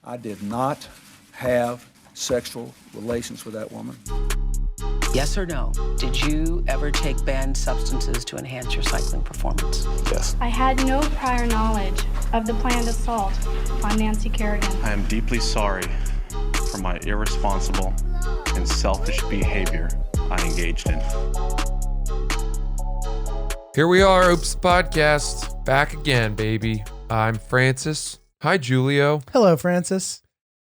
I did not have sexual relations with that woman. Yes or no? Did you ever take banned substances to enhance your cycling performance? Yes. I had no prior knowledge of the planned assault on Nancy Kerrigan. I am deeply sorry for my irresponsible and selfish behavior I engaged in. Here we are, Oops Podcast, back again, baby. I'm Francis. Hi, Julio. Hello, Francis.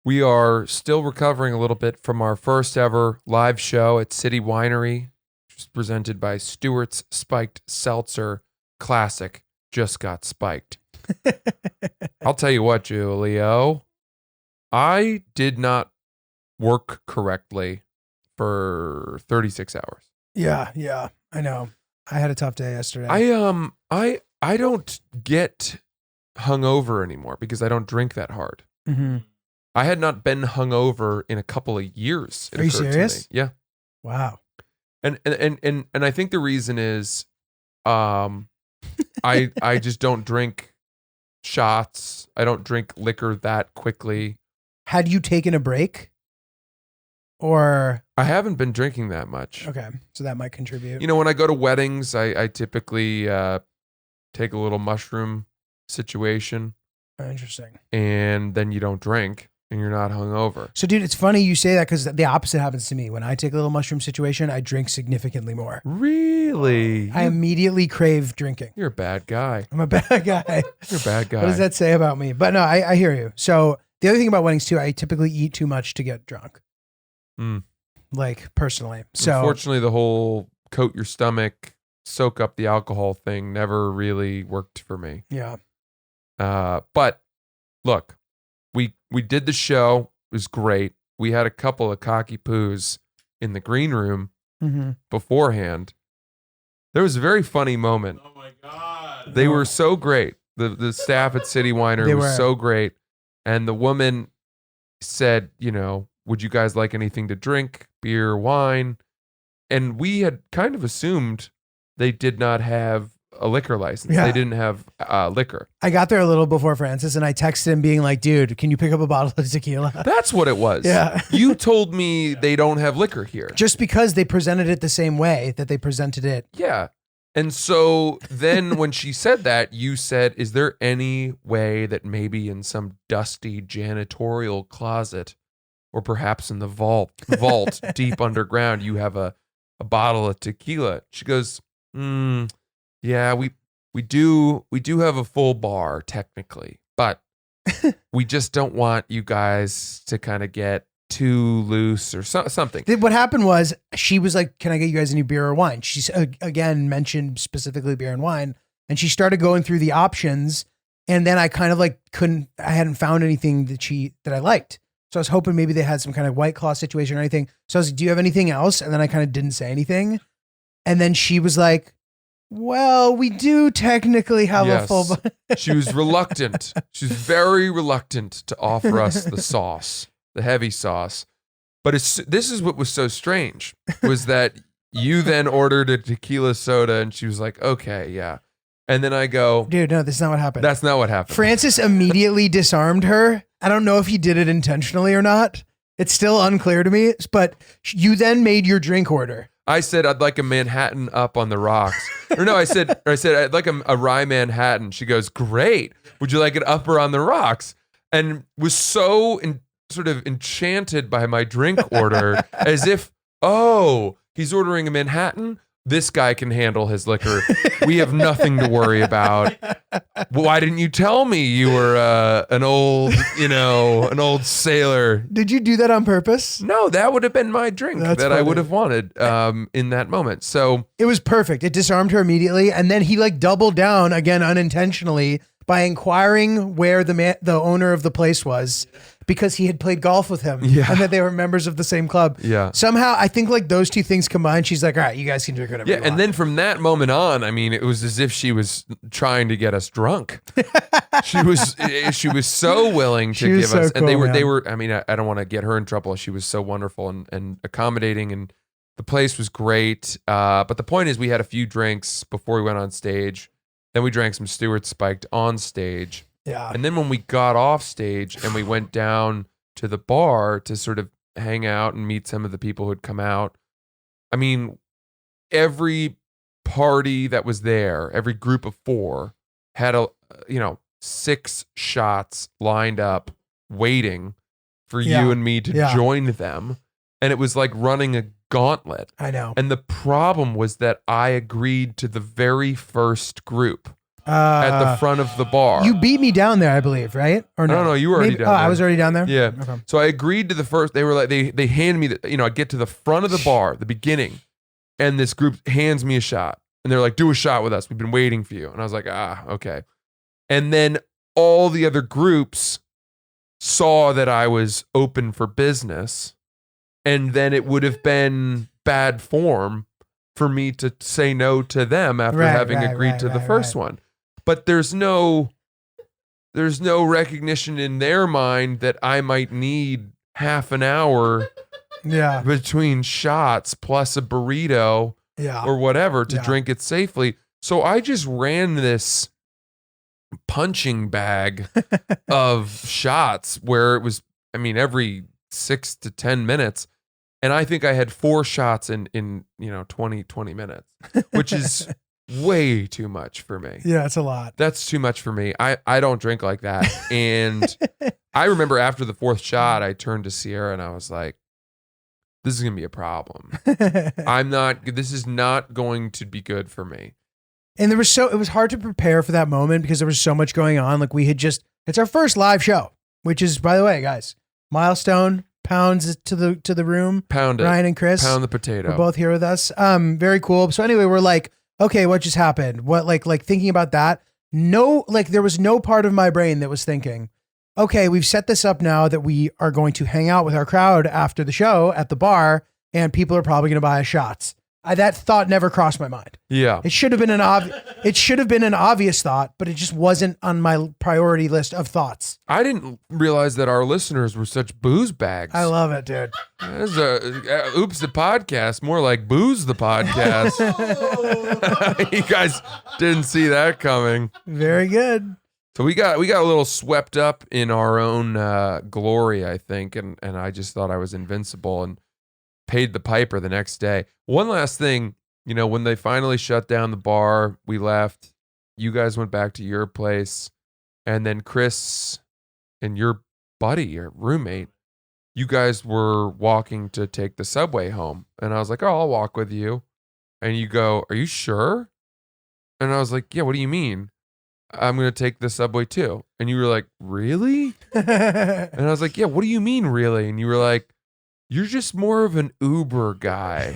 We are still recovering a little bit from our first ever live show at City Winery, which was presented by Stewart's Spiked Seltzer Classic. Just got spiked. I'll tell you what, Julio. I did not work correctly for 36 hours. Yeah, I know. I had a tough day yesterday. I don't get hungover anymore because I don't drink that hard. Mm-hmm. I had not been hungover in a couple of years. Are you serious? Yeah. Wow. And I think the reason is, I just don't drink shots. I don't drink liquor that quickly. Had you taken a break? Or I haven't been drinking that much. okay, so that might contribute. You know, when I go to weddings, I typically take a little mushroom situation, Interesting. and then you don't drink and you're not hungover. So, dude, it's funny you say that because the opposite happens to me. When I take a little mushroom situation, I drink significantly more. Really? I immediately crave drinking. You're a bad guy. I'm a bad guy. You're a bad guy. What does that say about me? But no, I hear you. So the other thing about weddings too, I typically eat too much to get drunk. Like personally. So unfortunately, the whole coat your stomach, soak up the alcohol thing never really worked for me. yeah. But look, we did the show. It was great. We had a couple of cocky poos in the green room Mm-hmm. beforehand. There was a very funny moment. Oh my God. They were so great. The staff at City Winery They was were. so great. And the woman said, you know, would you guys like anything to drink? Beer, wine? And we had kind of assumed they did not have a liquor license. Yeah. They didn't have liquor. I got there a little before Francis and I texted him being like, dude, can you pick up a bottle of tequila? That's what it was. Yeah. You told me they don't have liquor here. Just because they presented it the same way that they presented it. Yeah. And so then when she said that, you said, is there any way that maybe in some dusty janitorial closet or perhaps in the vault deep underground, you have a bottle of tequila? She goes, yeah, we do have a full bar technically, but we just don't want you guys to kind of get too loose or something. What happened was she was like, can I get you guys any beer or wine? She again mentioned specifically beer and wine. And she started going through the options. And then I kind of like I hadn't found anything that I liked. So I was hoping maybe they had some kind of White Claw situation or anything. So I was like, do you have anything else? And then I kind of didn't say anything. And then she was like, well, we do technically have a full. She was reluctant. She was very reluctant to offer us the sauce, the heavy sauce. But this is what was so strange, was that you then ordered a tequila soda and she was like, okay, yeah. And then I go, dude, no, this is not what happened. That's not what happened. Francis immediately disarmed her. I don't know if he did it intentionally or not. It's still unclear to me, but you then made your drink order. I said, I'd like a Manhattan up on the rocks. Or no, I said, I'd like a rye Manhattan. She goes, great. Would you like it up or on the rocks? And was so sort of enchanted by my drink order as if, oh, he's ordering a Manhattan. This guy can handle his liquor. We have nothing to worry about. Why didn't you tell me you were an old sailor? Did you do that on purpose? No, that would have been my drink That's that funny. I would have wanted in that moment. So it was perfect. It disarmed her immediately. And then he like doubled down again unintentionally by inquiring where the owner of the place was, because he had played golf with him and that they were members of the same club. Yeah. Somehow, I think like those two things combined, she's like, all right, you guys can drink whatever you want. and then from that moment on, I mean, it was as if she was trying to get us drunk. She was so willing to give us, and they were, I mean, I don't want to get her in trouble. She was so wonderful and accommodating, and the place was great. But the point is, we had a few drinks before we went on stage. Then we drank some Stewart's Spiked on stage. Yeah. And then when we got off stage and we went down to the bar to sort of hang out and meet some of the people who had come out, I mean, every party that was there, every group of 4 had 6 shots lined up waiting for Yeah. you and me to Yeah. join them. And it was like running a gauntlet. I know. And the problem was that I agreed to the very first group at the front of the bar. You beat me down there, I believe, right? Or no? No, you were already Maybe- down I there. was already down there? Yeah. Okay. So I agreed to the first. They were like, they handed me the, I get to the front of the bar, the beginning, and this group hands me a shot. And they're like, do a shot with us. We've been waiting for you. And I was like, okay. And then all the other groups saw that I was open for business. And then it would have been bad form for me to say no to them after having agreed to the first one. But there's no recognition in their mind that I might need half an hour Yeah. between shots plus a burrito Yeah. or whatever to Yeah. drink it safely. So I just ran this punching bag of shots where it was, every 6 to 10 minutes. And I think I had 4 shots in 20 minutes, which is way too much for me. Yeah, it's a lot. That's too much for me. I don't drink like that. And I remember after the 4th shot, I turned to Sierra and I was like, this is going to be a problem. This is not going to be good for me. And it was hard to prepare for that moment because there was so much going on. Like it's our first live show, which is, by the way, guys, milestone, pounds to the room. Pound it. Ryan and Chris. Pound the potato. We're both here with us. Very cool. So anyway, we're like, okay, what just happened? What, like thinking about that? No, there was no part of my brain that was thinking, okay, we've set this up now that we are going to hang out with our crowd after the show at the bar and people are probably going to buy us shots. That thought never crossed my mind. Yeah. It should have been an obvious thought, but it just wasn't on my priority list of thoughts. I didn't realize that our listeners were such booze bags. I love it, dude. This is oops the podcast, more like booze the podcast. You guys didn't see that coming. Very good. So we got a little swept up in our own glory, I think, and I just thought I was invincible and paid the piper the next day. One last thing, when they finally shut down the bar, we left. You guys went back to your place, and then Chris and your buddy, your roommate, you guys were walking to take the subway home. And I was like, oh, I'll walk with you. And you go, are you sure? And I was like, yeah, what do you mean? I'm going to take the subway too. And you were like, really? And I was like, yeah, what do you mean, really? And you were like, you're just more of an Uber guy.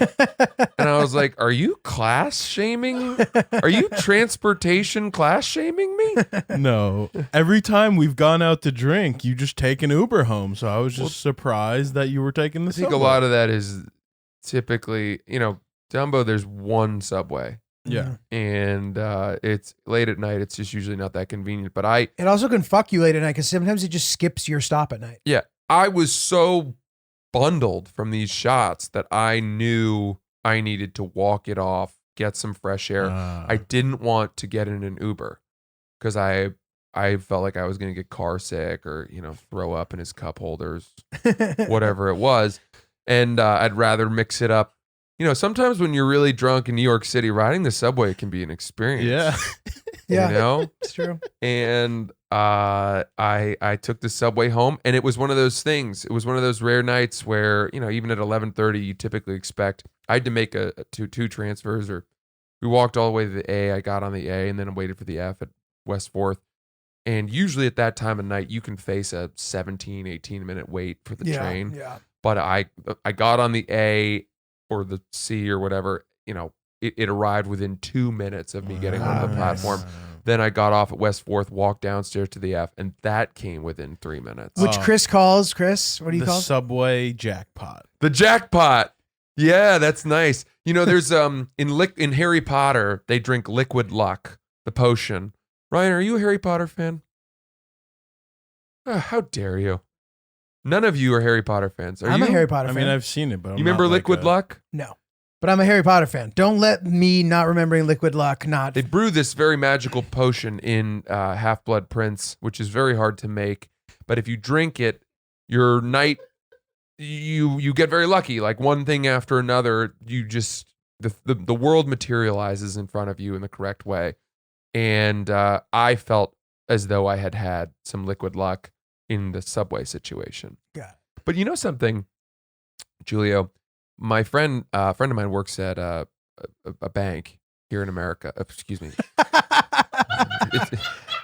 And I was like, are you class shaming? Are you transportation class shaming me? No. Every time we've gone out to drink, you just take an Uber home. So I was just surprised that you were taking the I think subway. a lot of that is typically, Dumbo, there's one subway. Yeah. And it's late at night. It's just usually not that convenient. But It also can fuck you late at night because sometimes it just skips your stop at night. yeah, I was so bundled from these shots that I knew I needed to walk it off, get some fresh air. I didn't want to get in an Uber because I felt like I was going to get car sick or, throw up in his cup holders, whatever it was. And I'd rather mix it up. Sometimes when you're really drunk in New York City, riding the subway can be an experience. Yeah. Yeah, it's true. And I took the subway home, and it was one of those things. It was one of those rare nights where, even at 11:30, you typically expect. I had to make two transfers, or we walked all the way to the A. I got on the A, and then I waited for the F at West 4th. And usually at that time of night, you can face a 17, 18-minute wait for the train. Yeah. But I got on the A or the C or whatever, it arrived within 2 minutes of me getting on the platform. Then I got off at West 4th, walked downstairs to the F, and that came within 3 minutes. Which Chris calls, what do you the call it? subway jackpot. The jackpot. Yeah, that's nice. There's in Harry Potter, they drink liquid luck, the potion. Ryan, are you a Harry Potter fan? How dare you? None of you are Harry Potter fans. Are I'm you? a Harry Potter I fan. mean, I've seen it, but I'm You remember not Liquid like a- Luck? No. But I'm a Harry Potter fan. Don't let me not remembering Liquid Luck not. They brew this very magical potion in Half-Blood Prince, which is very hard to make. But if you drink it, your night, you get very lucky. Like one thing after another, you just the world materializes in front of you in the correct way. And I felt as though I had had some Liquid Luck in the subway situation. Yeah. But you know something, Julio? My friend of mine works at a bank here in America. Excuse me.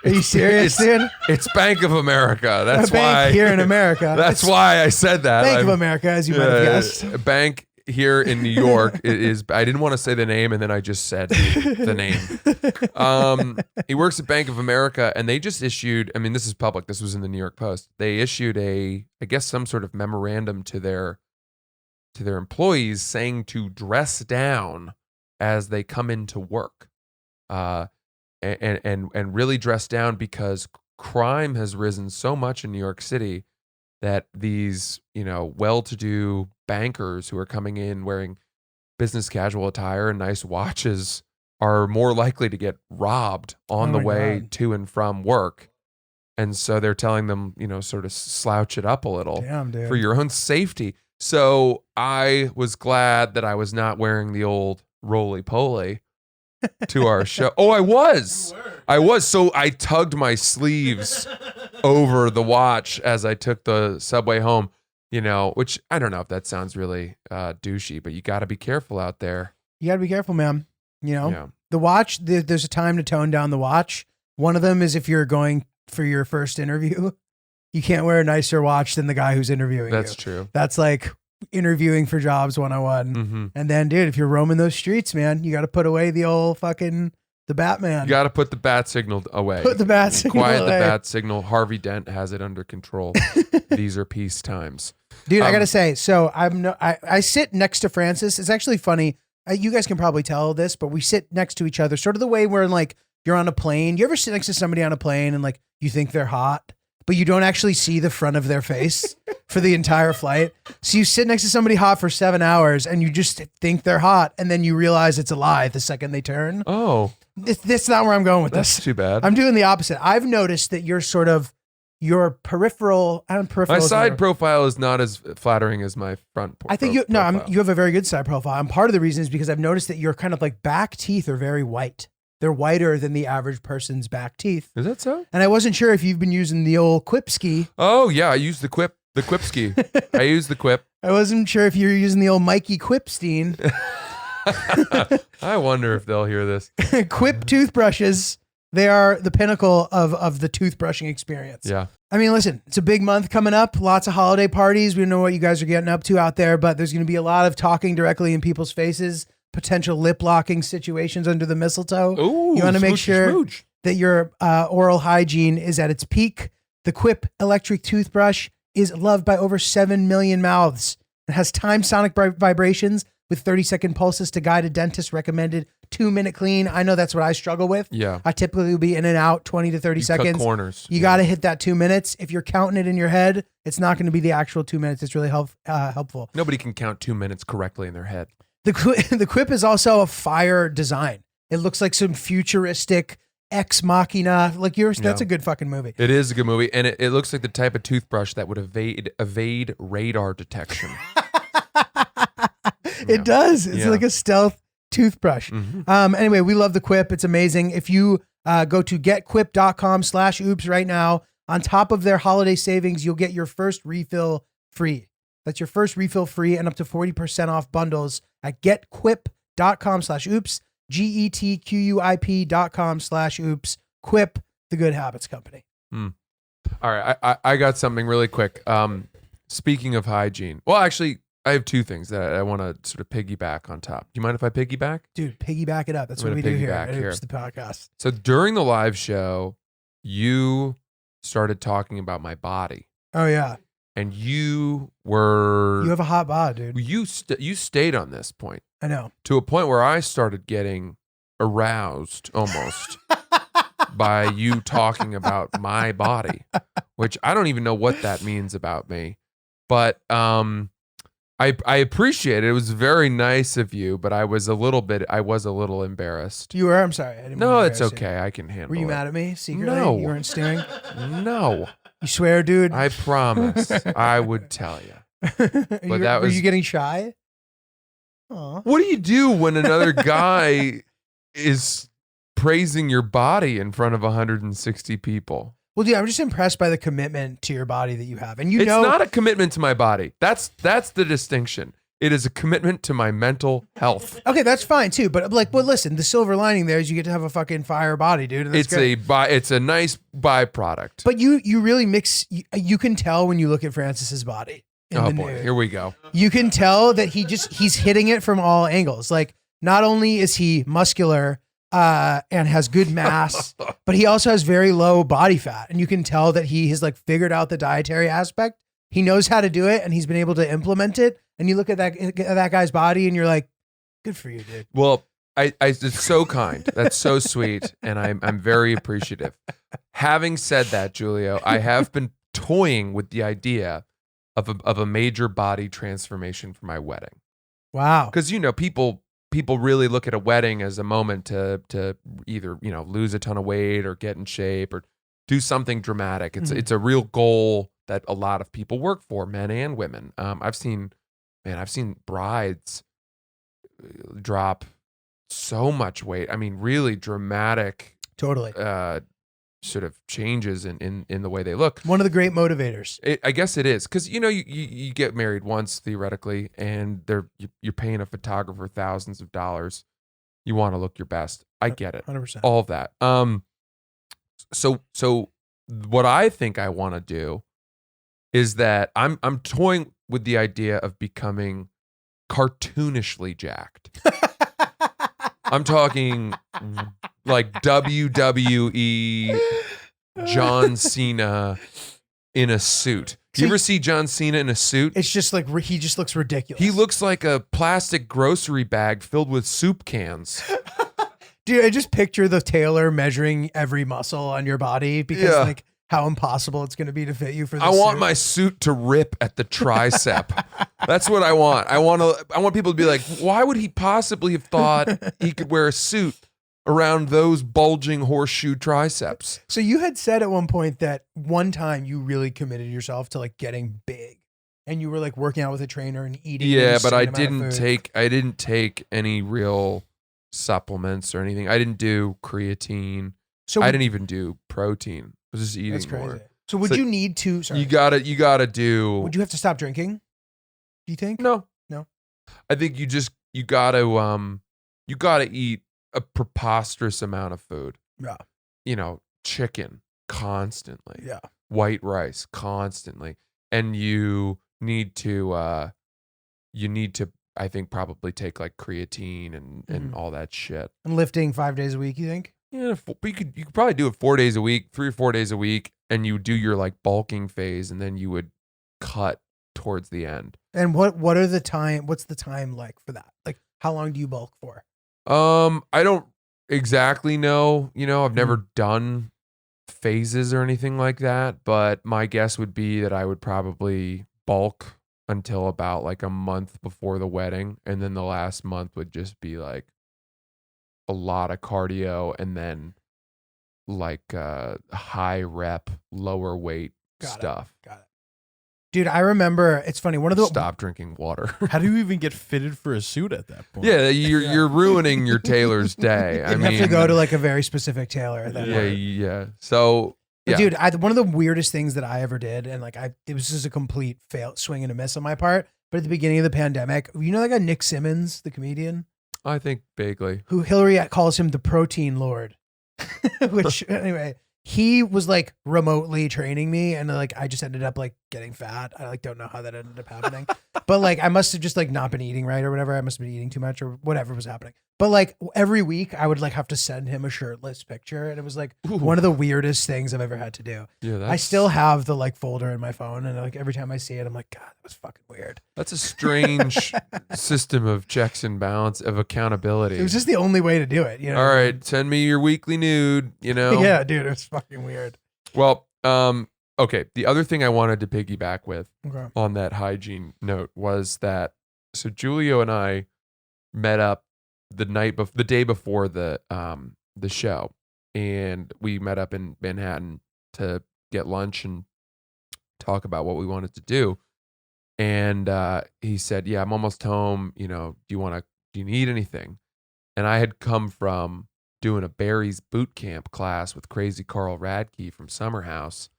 Are you serious, dude? It's Bank of America. That's a bank why here in America. That's why I said that. Bank of America, as you might have guessed. A bank here in New York is. I didn't want to say the name, and then I just said the name. He works at Bank of America, and they just issued. I mean, this is public. This was in the New York Post. They issued I guess, some sort of memorandum to their employees saying to dress down as they come into work, and really dress down because crime has risen so much in New York City that these, well-to-do bankers who are coming in wearing business casual attire and nice watches are more likely to get robbed on the way to and from work. And so they're telling them, sort of slouch it up a little. Damn, dude. For your own safety. So I was glad that I was not wearing the old roly-poly to our show. Oh, I was. So I tugged my sleeves over the watch as I took the subway home, which I don't know if that sounds really douchey, but you got to be careful out there. You got to be careful, man. Yeah. The watch, there's a time to tone down the watch. One of them is if you're going for your first interview. You can't wear a nicer watch than the guy who's interviewing That's you. true. That's like interviewing for jobs 101. Mm-hmm. And then, dude, if you're roaming those streets, man, you got to put away the old fucking, the Batman. You got to put the bat signal away. Put the bat signal Quiet away. the bat signal. Harvey Dent has it under control. These are peace times. Dude, I got to say, so I sit next to Francis. It's actually funny. You guys can probably tell this, but we sit next to each other, sort of the way where like you're on a plane. You ever sit next to somebody on a plane and like you think they're hot, but you don't actually see the front of their face for the entire flight. So you sit next to somebody hot for 7 hours and you just think they're hot. And then you realize it's a lie the second they turn. Oh, That's not where I'm going with that's this. too bad. I'm doing the opposite. I've noticed that you're sort of, your peripheral, My side profile is not as flattering as my front I think profile. you have a very good side profile. And part of the reason is because I've noticed that your kind of like back teeth are very white. They're whiter than the average person's back teeth. Is that so? And I wasn't sure if you've been using the old Quipski. Oh yeah, I use the Quipski. I use the Quip. I wasn't sure if you were using the old Mikey Quipstein. I wonder if they'll hear this. Quip toothbrushes. They are the pinnacle of the toothbrushing experience. Yeah. I mean, listen, it's a big month coming up. Lots of holiday parties. We don't know what you guys are getting up to out there, but there's going to be a lot of talking directly in people's faces, potential lip locking situations under the mistletoe. Ooh, you want to make smoochy sure smooch. that your oral hygiene is at its peak. The Quip electric toothbrush is loved by over 7 million mouths. It has time sonic vibrations with 30-second pulses to guide a dentist recommended 2-minute clean. I know that's what I struggle with. Yeah. I typically will be in and out 20 to 30 You seconds. cut corners. You got to hit that 2 minutes. If you're counting it in your head, it's not going to be the actual 2 minutes. It's really helpful. Nobody can count 2 minutes correctly in their head. The Quip is also a fire design. It looks like some futuristic Ex Machina. Like that's a good fucking movie. It is a good movie, and it looks like the type of toothbrush that would evade radar detection. It does. It's Yeah. like a stealth toothbrush. Mhm. Anyway, we love the Quip. It's amazing. If you go to getquip.com/oops right now, on top of their holiday savings, you'll get your first refill free. That's your first refill free and up to 40% off bundles at getquip.com/oops, GETQUIP.com/oops. Quip, the good habits company. All right, I got something really quick. Speaking of hygiene, well, actually, I have two things that I want to sort of piggyback on top. Do you mind if I piggyback? Dude, piggyback it up. That's I'm what we gonna do here piggyback at here. Oops, the podcast. So during the live show, you started talking about my body, Oh, yeah. and you were You have a hot bod, dude. you stayed on this point I know. to a point where I started getting aroused almost by you talking about my body, which I don't even know what that means about me. But I I appreciate it. It was very nice of you, but I was a little embarrassed. You were? I'm sorry. I didn't No, mean to it's embarrass you. okay. I can handle it. Were you mad at me secretly? No. You weren't staring? No. You swear, dude? I promise. I would tell you. Were you getting shy? Aw. What do you do when another guy is praising your body in front of 160 people? Well, dude, I'm just impressed by the commitment to your body that you have. And It's not a commitment to my body. That's the distinction. It is a commitment to my mental health. Okay, that's fine too. But like, well, listen, the silver lining there is you get to have a fucking fire body, dude. And that's great. It's a nice byproduct. But you really mix. You can tell when you look at Francis's body. Oh boy, here we go. You can tell that he's hitting it from all angles. Like, not only is he muscular and has good mass, but he also has very low body fat, and you can tell that he has like figured out the dietary aspect. He knows how to do it, and he's been able to implement it. And you look at that guy's body, and you're like, good for you, dude. Well, it's so kind. That's so sweet, and I'm very appreciative. Having said that, Julio, I have been toying with the idea of a major body transformation for my wedding. Wow. Because people really look at a wedding as a moment to either lose a ton of weight or get in shape or do something dramatic. It's a real goal that a lot of people work for, men and women. I've seen brides drop so much weight. I mean, really dramatic. Totally. Sort of changes in the way they look. One of the great motivators. I guess it is, because you get married once theoretically, and you're paying a photographer thousands of dollars. You want to look your best. I get it. 100%. All of that. So what I think I want to do is that I'm toying with the idea of becoming cartoonishly jacked. I'm talking like WWE John Cena in a suit. Do you ever see John Cena in a suit? It's just like he just looks ridiculous. He looks like a plastic grocery bag filled with soup cans. Dude, I just picture the tailor measuring every muscle on your body because like how impossible it's going to be to fit you for this. I want my suit to rip at the tricep. That's what I want. I want people to be like, why would he possibly have thought he could wear a suit around those bulging horseshoe triceps? So you had said at one point that one time you really committed yourself to like getting big, and you were like working out with a trainer and eating. Yeah, but I didn't take any real supplements or anything. I didn't do creatine. So I didn't even do protein. I was just eating that's crazy. more. So would you need to? Sorry. You gotta do. Would you have to stop drinking? Do you think? No. I think you gotta eat a preposterous amount of food. Yeah. Chicken constantly. Yeah. White rice constantly, and you need to I think probably take like creatine and all that shit. And lifting 5 days a week, you think? Yeah, but you could probably do it 4 days a week, 3 or 4 days a week, and you do your like bulking phase, and then you would cut towards the end. And what's the time like for that? Like, how long do you bulk for? I don't exactly know. I've never done phases or anything like that, but my guess would be that I would probably bulk until about like a month before the wedding, and then the last month would just be like a lot of cardio, and then like high rep, lower weight stuff. Got it. Dude, I remember, it's funny, Stop drinking water. How do you even get fitted for a suit at that point? Yeah, you're ruining your tailor's day. You have to go to like a very specific tailor at that point. Yeah. So, But dude, one of the weirdest things that I ever did, and like it was just a complete fail, swing and a miss on my part. But at the beginning of the pandemic, that guy Nick Simmons, the comedian? I think vaguely. Who Hillary calls him the protein lord. Which anyway, he was like remotely training me, and like I just ended up like getting fat. I like don't know how that ended up happening. But like I must have just like not been eating right or whatever. I must have been eating too much or whatever was happening. But like every week I would like have to send him a shirtless picture, and it was like one of the weirdest things I've ever had to do. Yeah, I still have the like folder in my phone, and like every time I see it, I'm like, God, that was fucking weird. That's a strange system of checks and balance of accountability. It was just the only way to do it. All right, send me your weekly nude. Yeah, dude, it was fucking weird. Well, okay, the other thing I wanted to piggyback with Okay. on that hygiene note was that so Julio and I met up the day before the show, and we met up in Manhattan to get lunch and talk about what we wanted to do. And he said, "Yeah, I'm almost home. You know, do you need anything?" And I had come from doing a Barry's boot camp class with Crazy Carl Radke from Summer House.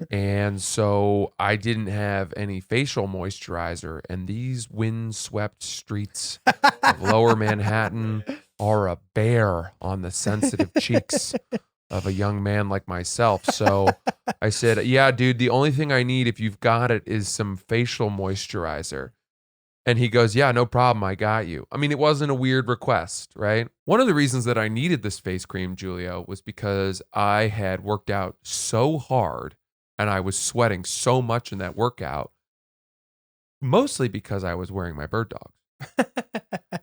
And so I didn't have any facial moisturizer. And these windswept streets of lower Manhattan are a bear on the sensitive cheeks of a young man like myself. So I said, "Yeah, dude, the only thing I need, if you've got it, is some facial moisturizer." And he goes, "Yeah, no problem. I got you." I mean, it wasn't a weird request, right? One of the reasons that I needed this face cream, Julio, was because I had worked out so hard and I was sweating so much in that workout, mostly because I was wearing my bird dogs.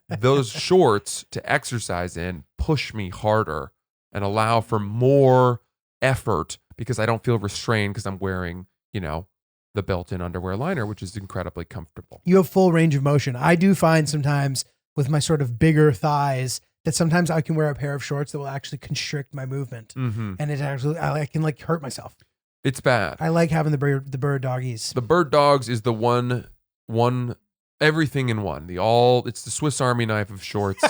Those shorts to exercise in push me harder and allow for more effort because I don't feel restrained because I'm wearing, the built-in underwear liner, which is incredibly comfortable. You have full range of motion. I do find sometimes with my sort of bigger thighs that sometimes I can wear a pair of shorts that will actually constrict my movement. Mm-hmm. And I can like hurt myself. It's bad. I like having the bird doggies. The bird dogs is the one everything in one. It's the Swiss Army knife of shorts.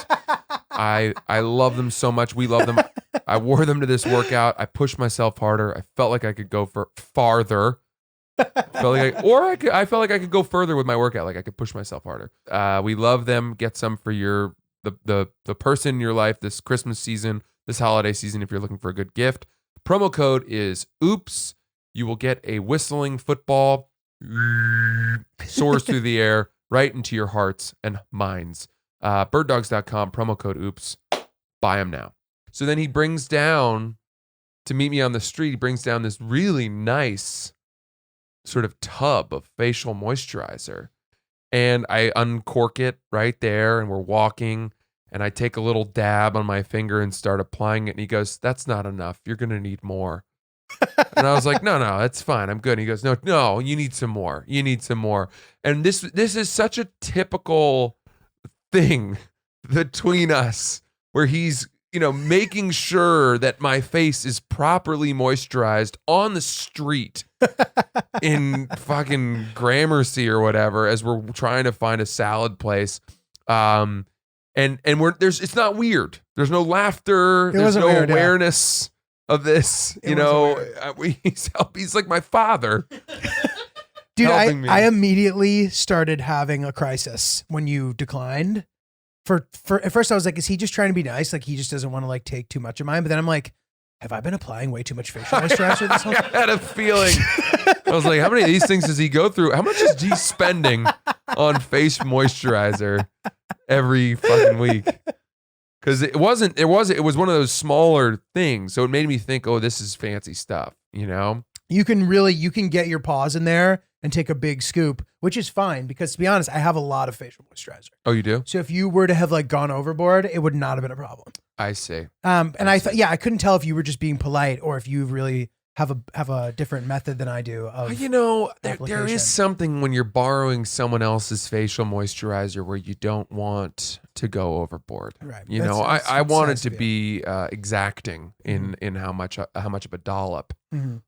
I love them so much. We love them. I wore them to this workout. I pushed myself harder. I felt like I could go farther. I felt like I could go further with my workout. Like I could push myself harder. We love them. Get some for the person in your life this Christmas season, this holiday season. If you're looking for a good gift, promo code is OOPS. You will get a whistling football soars through the air right into your hearts and minds. Birddogs.com, promo code OOPS. Buy them now. So then he brings down, to meet me on the street, he brings down this really nice sort of tub of facial moisturizer. And I uncork it right there, and we're walking, and I take a little dab on my finger and start applying it. And he goes, "That's not enough. You're going to need more." And I was like, no, that's fine. I'm good. And he goes, no, you need some more. You need some more. And this is such a typical thing between us where he's, making sure that my face is properly moisturized on the street in fucking Gramercy or whatever as we're trying to find a salad place. And it's not weird. There's no laughter. There's no weird, awareness of this. He's like my father. Dude, I immediately started having a crisis when you declined. For at first I was like, is he just trying to be nice? Like he just doesn't want to like take too much of mine. But then I'm like, have I been applying way too much facial moisturizer this whole time? I had a feeling. I was like, how many of these things does he go through? How much is he spending on face moisturizer every fucking week? Because it was one of those smaller things. So it made me think, oh, this is fancy stuff, You can get your paws in there and take a big scoop, which is fine because to be honest, I have a lot of facial moisturizer. Oh, you do? So if you were to have like gone overboard, it would not have been a problem. I see. And I thought, I couldn't tell if you were just being polite or if you really have a different method than I do. There is something when you're borrowing someone else's facial moisturizer where you don't want to go overboard. Right. I wanted to be exacting in how much of a dollop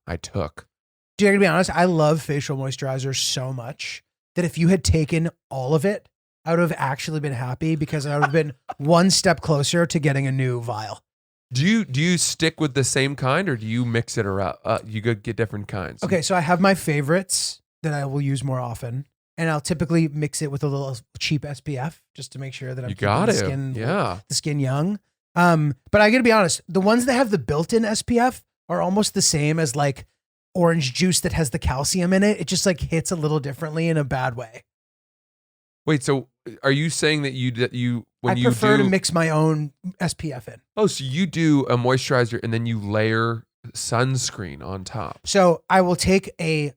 I took. Dude, I gotta be honest, I love facial moisturizer so much that if you had taken all of it, I would have actually been happy because I would have been one step closer to getting a new vial. Do you stick with the same kind or do you mix it around? You go get different kinds. Okay, so I have my favorites that I will use more often, and I'll typically mix it with a little cheap SPF just to make sure that I'm keeping the skin young. But I gotta be honest, the ones that have the built-in SPF are almost the same as like orange juice that has the calcium in it. It just like hits a little differently in a bad way. Wait, so are you saying that I prefer to mix my own SPF in? Oh, so you do a moisturizer and then you layer sunscreen on top. So I will take a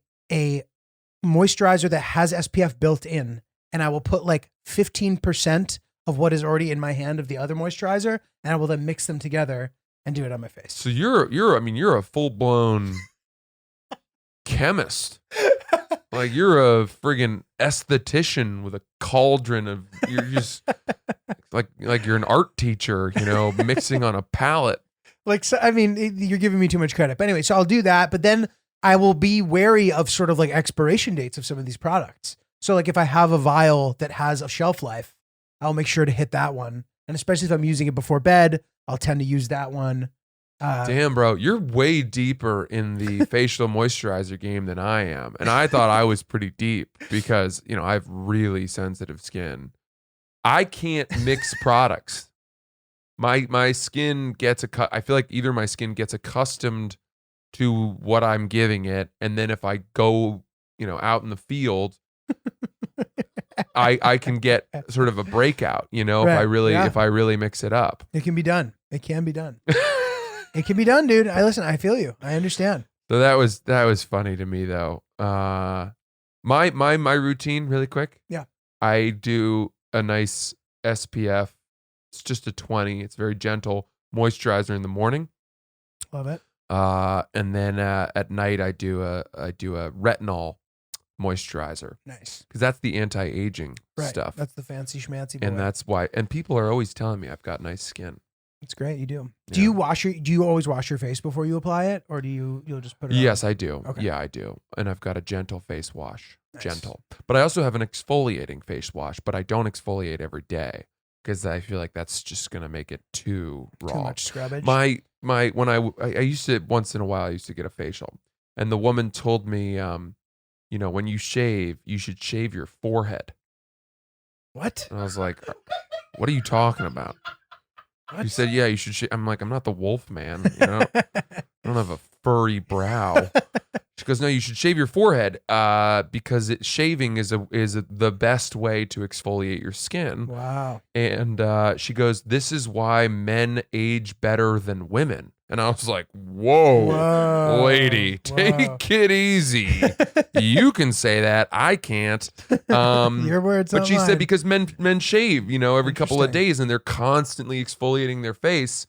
moisturizer that has SPF built in, and I will put like 15% of what is already in my hand of the other moisturizer, and I will then mix them together and do it on my face. So you're a full blown chemist. Like you're a friggin' esthetician with a cauldron of. You're just like you're an art teacher, mixing on a palette. Like, so, I mean, you're giving me too much credit. But anyway, so I'll do that. But then I will be wary of sort of like expiration dates of some of these products. So like if I have a vial that has a shelf life, I'll make sure to hit that one. And especially if I'm using it before bed, I'll tend to use that one. Damn, bro, you're way deeper in the facial moisturizer game than I am. And I thought I was pretty deep because, I have really sensitive skin. I can't mix products. My skin gets I feel like either my skin gets accustomed to what I'm giving it, and then if I go, out in the field, I can get sort of a breakout, Right, if I really mix it up. It can be done. It can be done. It can be done, dude. I feel you. I understand. So that was funny to me though. My routine really quick. Yeah. I do a nice SPF. It's just a 20. It's very gentle moisturizer in the morning. Love it. And then at night I do a retinol moisturizer. Nice. Because that's the anti-aging stuff. That's the fancy schmancy boy. And that's why. And people are always telling me I've got nice skin. It's great. You do. Yeah. Do you always wash your face before you apply it, or you'll just put it on? Yes, I do. Okay. Yeah, I do. And I've got a gentle face wash. Nice. Gentle. But I also have an exfoliating face wash, but I don't exfoliate every day because I feel like that's just going to make it too raw. Too much scrubbage. When I used to, once in a while, I used to get a facial. And the woman told me, when you shave, you should shave your forehead. What? And I was like, what are you talking about? What? She said, yeah, you should shave. I'm like, I'm not the wolf man. I don't have a furry brow. She goes, no, you should shave your forehead because shaving is the best way to exfoliate your skin. Wow. And she goes, this is why men age better than women. And I was like, whoa. Lady, take it easy. You can say that. I can't. Your words, but not she mine. said because men shave, every couple of Interesting. days, and they're constantly exfoliating their face,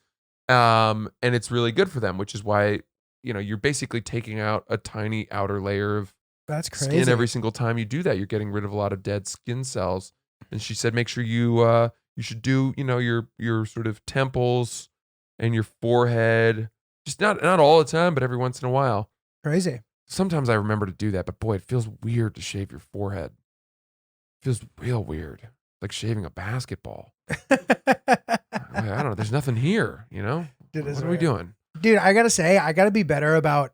and it's really good for them. Which is why you're basically taking out a tiny outer layer of That's crazy. skin every single time you do that. You're getting rid of a lot of dead skin cells. And she said, make sure you should do your sort of temples and your forehead, just not all the time, but every once in a while. Crazy. Sometimes I remember to do that, but boy, it feels weird to shave your forehead. It feels real weird, like shaving a basketball. I don't know. There's nothing here, It is What are we weird. doing? Dude, I gotta say, I gotta be better about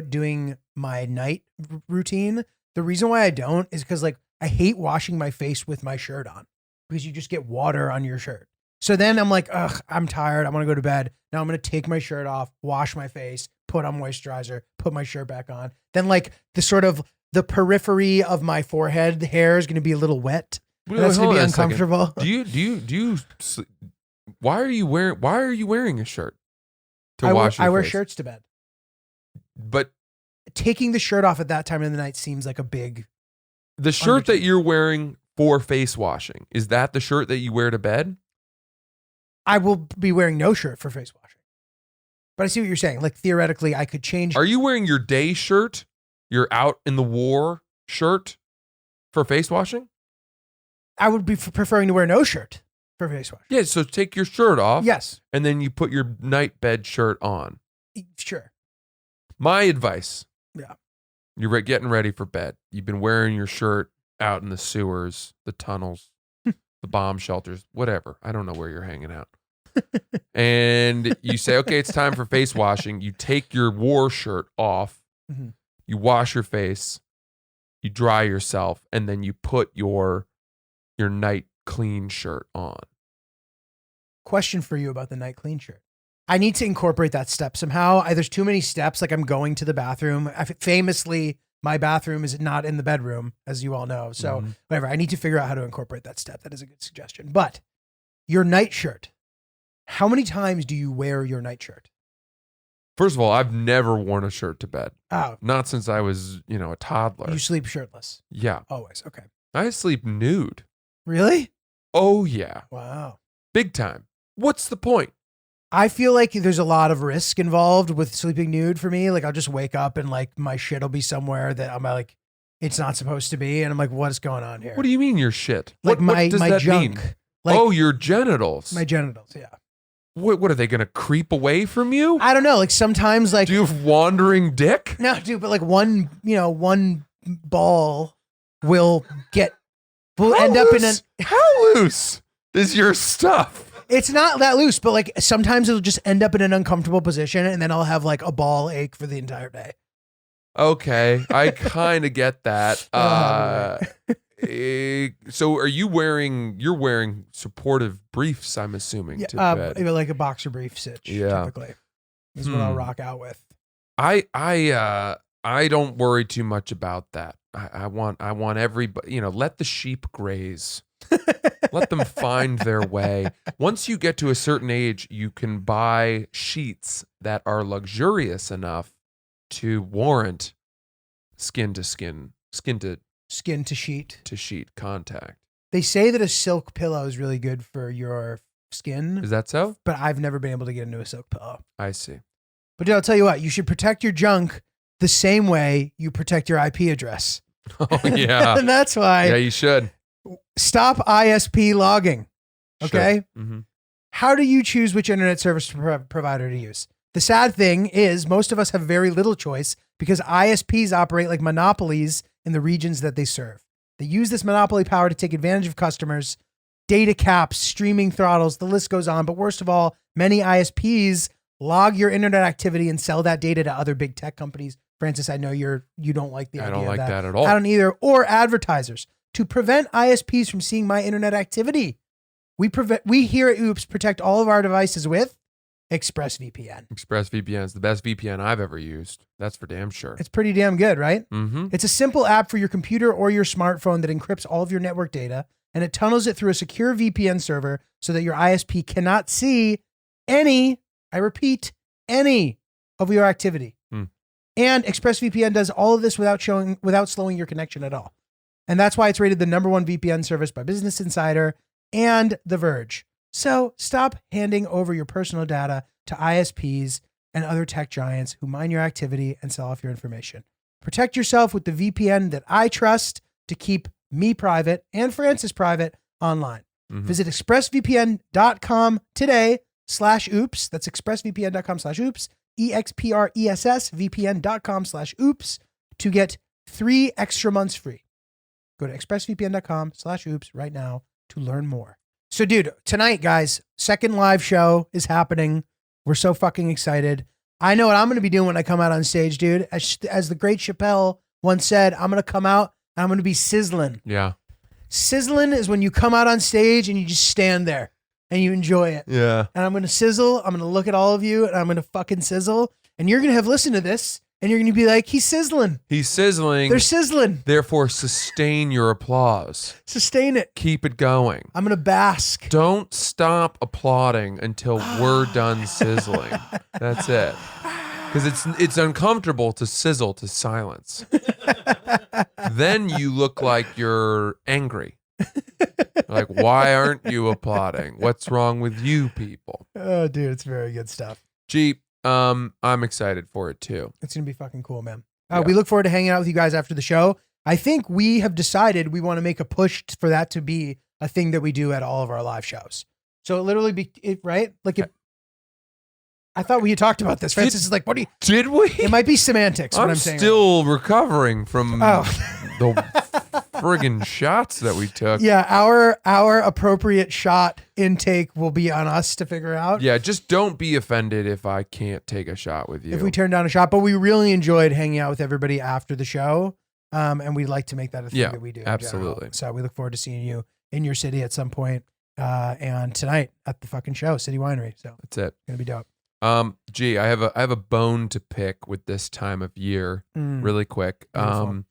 doing my night routine. The reason why I don't is because I hate washing my face with my shirt on because you just get water on your shirt. So then I'm like, ugh, I'm tired. I want to go to bed. Now I'm gonna take my shirt off, wash my face, put on moisturizer, put my shirt back on. Then the periphery of my forehead hair is gonna be a little wet. Wait, That's hold gonna be on a second. uncomfortable. Do you? Why are you wearing a shirt to wash your I wear face? shirts to bed. But Taking the shirt off at that time of the night seems like a big. the shirt that you're wearing for face washing, is that the shirt that you wear to bed? I will be wearing no shirt for face washing. But I see what you're saying. Like theoretically, I could change. Are you wearing your day shirt, your out in the war shirt for face washing? I would be preferring to wear no shirt for face washing. Yeah, so take your shirt off. Yes, And then you put your night bed shirt on. sure. My advice. Yeah. You're getting ready for bed. You've been wearing your shirt out in the sewers, the tunnels, the bomb shelters, whatever. I don't know where you're hanging out. And you say, okay, it's time for face washing. You take your war shirt off. Mhm. You wash your face. You dry yourself. And then you put your night clean shirt on. Question for you about the night clean shirt. I need to incorporate that step somehow. There's too many steps. Like I'm going to the bathroom. Famously, my bathroom is not in the bedroom, as you all know. So whatever. I need to figure out how to incorporate that step. That is a good suggestion. But your night shirt. How many times do you wear your night shirt? First of all, I've never worn a shirt to bed. Oh, Not since I was, a toddler. you sleep shirtless. Yeah. Always. Okay. I sleep nude. Really? Oh, yeah. Wow. Big time. What's the point? I feel like there's a lot of risk involved with sleeping nude for me. Like I'll just wake up and like my shit will be somewhere that I'm like, it's not supposed to be. And I'm like, what's going on here? What do you mean your shit? Like what does my that junk. mean? Like Oh, your genitals. my genitals. Yeah. What are they going to creep away from you? I don't know. Like sometimes like, Do you have wandering dick? no, dude, but like one ball will end up in How loose is your stuff? it's not that loose, but like sometimes it'll just end up in an uncomfortable position and then I'll have like a ball ache for the entire day. Okay, I kind of get that. So are you wearing supportive briefs, I'm assuming, to bed? Like a boxer brief sitch, Yeah. typically. Is what I'll rock out with. I don't worry too much about that. I want everybody, let the sheep graze. Let them find their way. Once you get to a certain age, you can buy sheets that are luxurious enough to warrant skin to sheet contact. They say that a silk pillow is really good for your skin, Is that so? but I've never been able to get into a silk pillow. I see. But dude, I'll tell you what, you should protect your junk the same way you protect your IP address. Oh yeah. And that's why Yeah, you should. stop ISP logging. Okay? Sure. Mm-hmm. How do you choose which internet service provider to use? The sad thing is most of us have very little choice because ISPs operate like monopolies in the regions that they serve. They use this monopoly power to take advantage of customers, data caps, streaming throttles, the list goes on. But worst of all, many ISPs log your internet activity and sell that data to other big tech companies. Francis, I know you don't like the idea I don't like of that at all. I don't either. Or advertisers. To prevent ISPs from seeing my internet activity, we here at Oops protect all of our devices with ExpressVPN. ExpressVPN is the best VPN I've ever used. That's for damn sure. It's pretty damn good, right? Mm-hmm. It's a simple app for your computer or your smartphone that encrypts all of your network data, and it tunnels it through a secure VPN server so that your ISP cannot see any, I repeat, any of your activity. And ExpressVPN does all of this without slowing your connection at all. And that's why it's rated the #1 VPN service by Business Insider and The Verge. So stop handing over your personal data to ISPs and other tech giants who mine your activity and sell off your information. Protect yourself with the VPN that I trust to keep me private and Francis private online. Mm-hmm. Visit expressvpn.com today /oops. That's expressvpn.com/oops. expressvpn.com/oops to get 3 extra months free. Go to expressvpn.com/oops right now to learn more. So dude, tonight, guys, second live show is happening. We're so fucking excited. I know what I'm going to be doing when I come out on stage, dude. As the great Chappelle once said, I'm going to come out and I'm going to be sizzling. Yeah. Sizzling is when you come out on stage and you just stand there and you enjoy it. Yeah. And I'm going to sizzle. I'm going to look at all of you and I'm going to fucking sizzle. And you're going to have listened to this and you're going to be like, he's sizzling. He's sizzling. They're sizzling. Therefore, sustain your applause. Sustain it. Keep it going. I'm going to bask. Don't stop applauding until we're done sizzling. That's it. Because it's uncomfortable to sizzle to silence. Then you look like you're angry. Like, why aren't you applauding? What's wrong with you people? Oh, dude, it's very good stuff. Gee, I'm excited for it too. It's going to be fucking cool, man. Yeah. We look forward to hanging out with you guys after the show. I think we have decided we want to make a push for that to be a thing that we do at all of our live shows. So it literally be it, right? Like it, I thought we had talked about this. Francis is like, what do you? Did we? It might be semantics. What I'm I'm saying. still recovering from Oh. the friggin' shots that we took. Yeah, our appropriate shot intake will be on us to figure out. Yeah, just don't be offended if I can't take a shot with you. If we turn down a shot, but we really enjoyed hanging out with everybody after the show, and we'd like to make that a thing that we do. in absolutely. general. So we look forward to seeing you in your city at some point, and tonight at the fucking show, City Winery. So That's it. gonna be dope. Gee, I have a bone to pick with this time of year, really quick. Beautiful.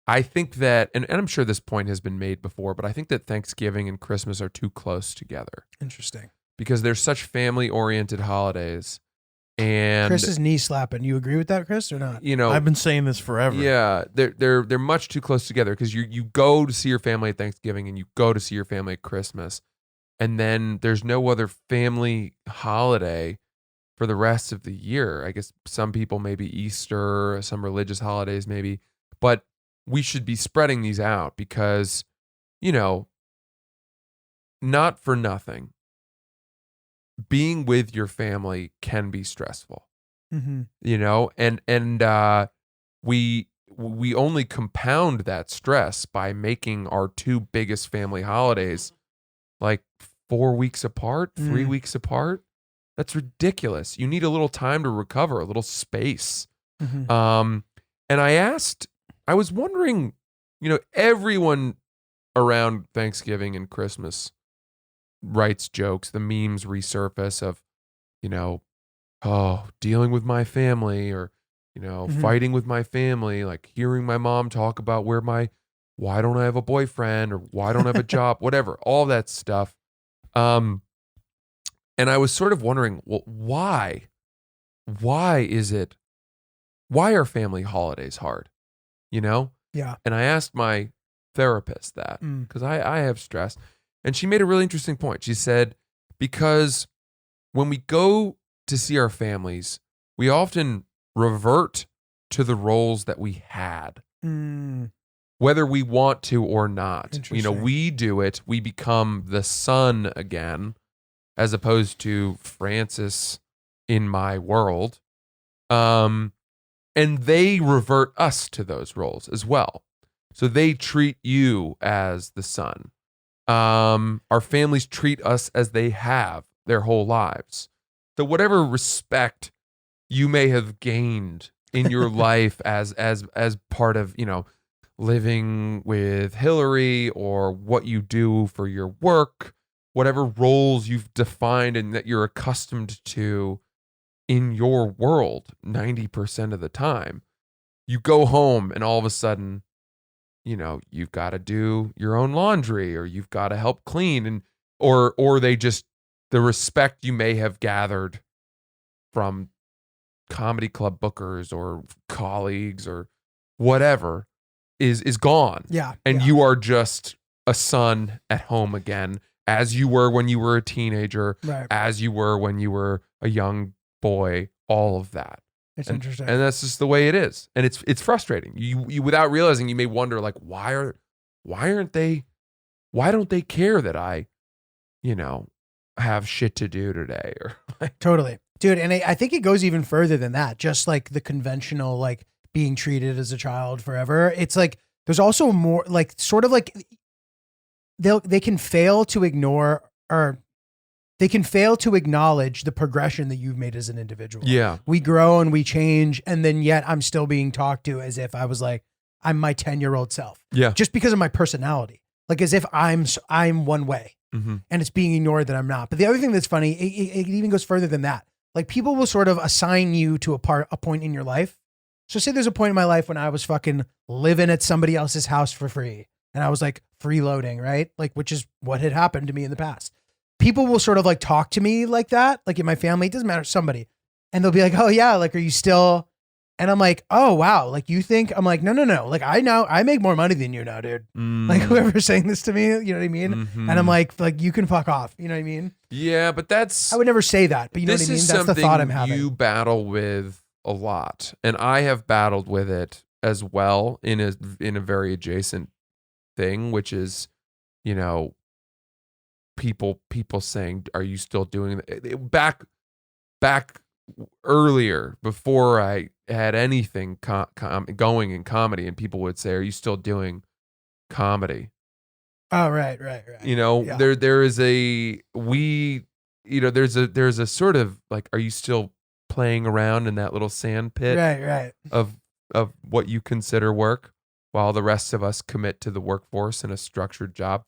I think that, and I'm sure this point has been made before, but I think that Thanksgiving and Christmas are too close together Interesting. because they're such family-oriented holidays. And Chris is knee slapping. You agree with that, Chris, or not? you know, I've been saying this forever. yeah, they're much too close together because you go to see your family at Thanksgiving and you go to see your family at Christmas. and then there's no other family holiday for the rest of the year. I guess some people maybe Easter, some religious holidays maybe, but we should be spreading these out because, you know, not for nothing, being with your family can be stressful, you know, and we only compound that stress by making our two biggest family holidays like 4 weeks apart, 3 weeks apart. That's ridiculous. You need a little time to recover, a little space. And I was wondering, you know, everyone around Thanksgiving and Christmas writes jokes. The memes resurface of, you know, oh, dealing with my family, or, you know, fighting with my family, like hearing my mom talk about why don't I have a boyfriend, or why don't I have a job, whatever, all that stuff. And I was sort of wondering, well, why are family holidays hard? You know? Yeah. And I asked my therapist that because I have stress. And she made a really interesting point. She said, because when we go to see our families, we often revert to the roles that we had, whether we want to or not. You know, we do it. We become the son again, as opposed to Francis in my world. And they revert us to those roles as well. So they treat you as the son. Our families treat us as they have their whole lives. So whatever respect you may have gained in your life as part of, you know, living with Hillary, or what you do for your work, whatever roles you've defined and that you're accustomed to in your world 90% of the time, you go home and all of a sudden, you know, you've got to do your own laundry, or you've got to help clean, and or they just, the respect you may have gathered from comedy club bookers or colleagues or whatever is gone. Yeah. And you are just a son at home again, as you were when you were a teenager, Right. as you were when you were a young boy, all of that. It's And interesting. that's just the way it is. And it's frustrating. You without realizing, you may wonder, like, why don't they care that I, you know, have shit to do today, or like, Totally. Dude, and I think it goes even further than that. Just like the conventional, like being treated as a child forever. It's like, there's also more, like, sort of like they can fail to ignore, or they can fail to acknowledge the progression that you've made as an individual. yeah, We grow and we change, and then yet I'm still being talked to as if I was like, I'm my 10-year-old self. yeah. Just because of my personality. Like as if I'm one way. Mm-hmm. And it's being ignored that I'm not. But the other thing that's funny, it even goes further than that. Like people will sort of assign you to a point in your life. So say there's a point in my life when I was fucking living at somebody else's house for free, and I was like freeloading, right? Like, which is what had happened to me in the past. People will sort of like talk to me like that, like in my family, it doesn't matter, somebody. And they'll be like, oh yeah, like, are you still? And I'm like, oh wow, like you think? I'm like, no. Like I know I make more money than you now, dude. Like whoever's saying this to me, you know what I mean? Mm-hmm. And I'm like you can fuck off. You know what I mean? Yeah, but that's, I would never say that, but you know what I this mean? is That's the something thought I'm having. you battle with a lot, and I have battled with it as well in a very adjacent thing, which is, you know, people saying, "Are you still doing that?" Back earlier, before I had anything going in comedy, and people would say, "Are you still doing comedy?" Oh, right. You know, Yeah. there is a, we, you know, there's a sort of like, are you still playing around in that little sand pit Right. of what you consider work, while the rest of us commit to the workforce in a structured job?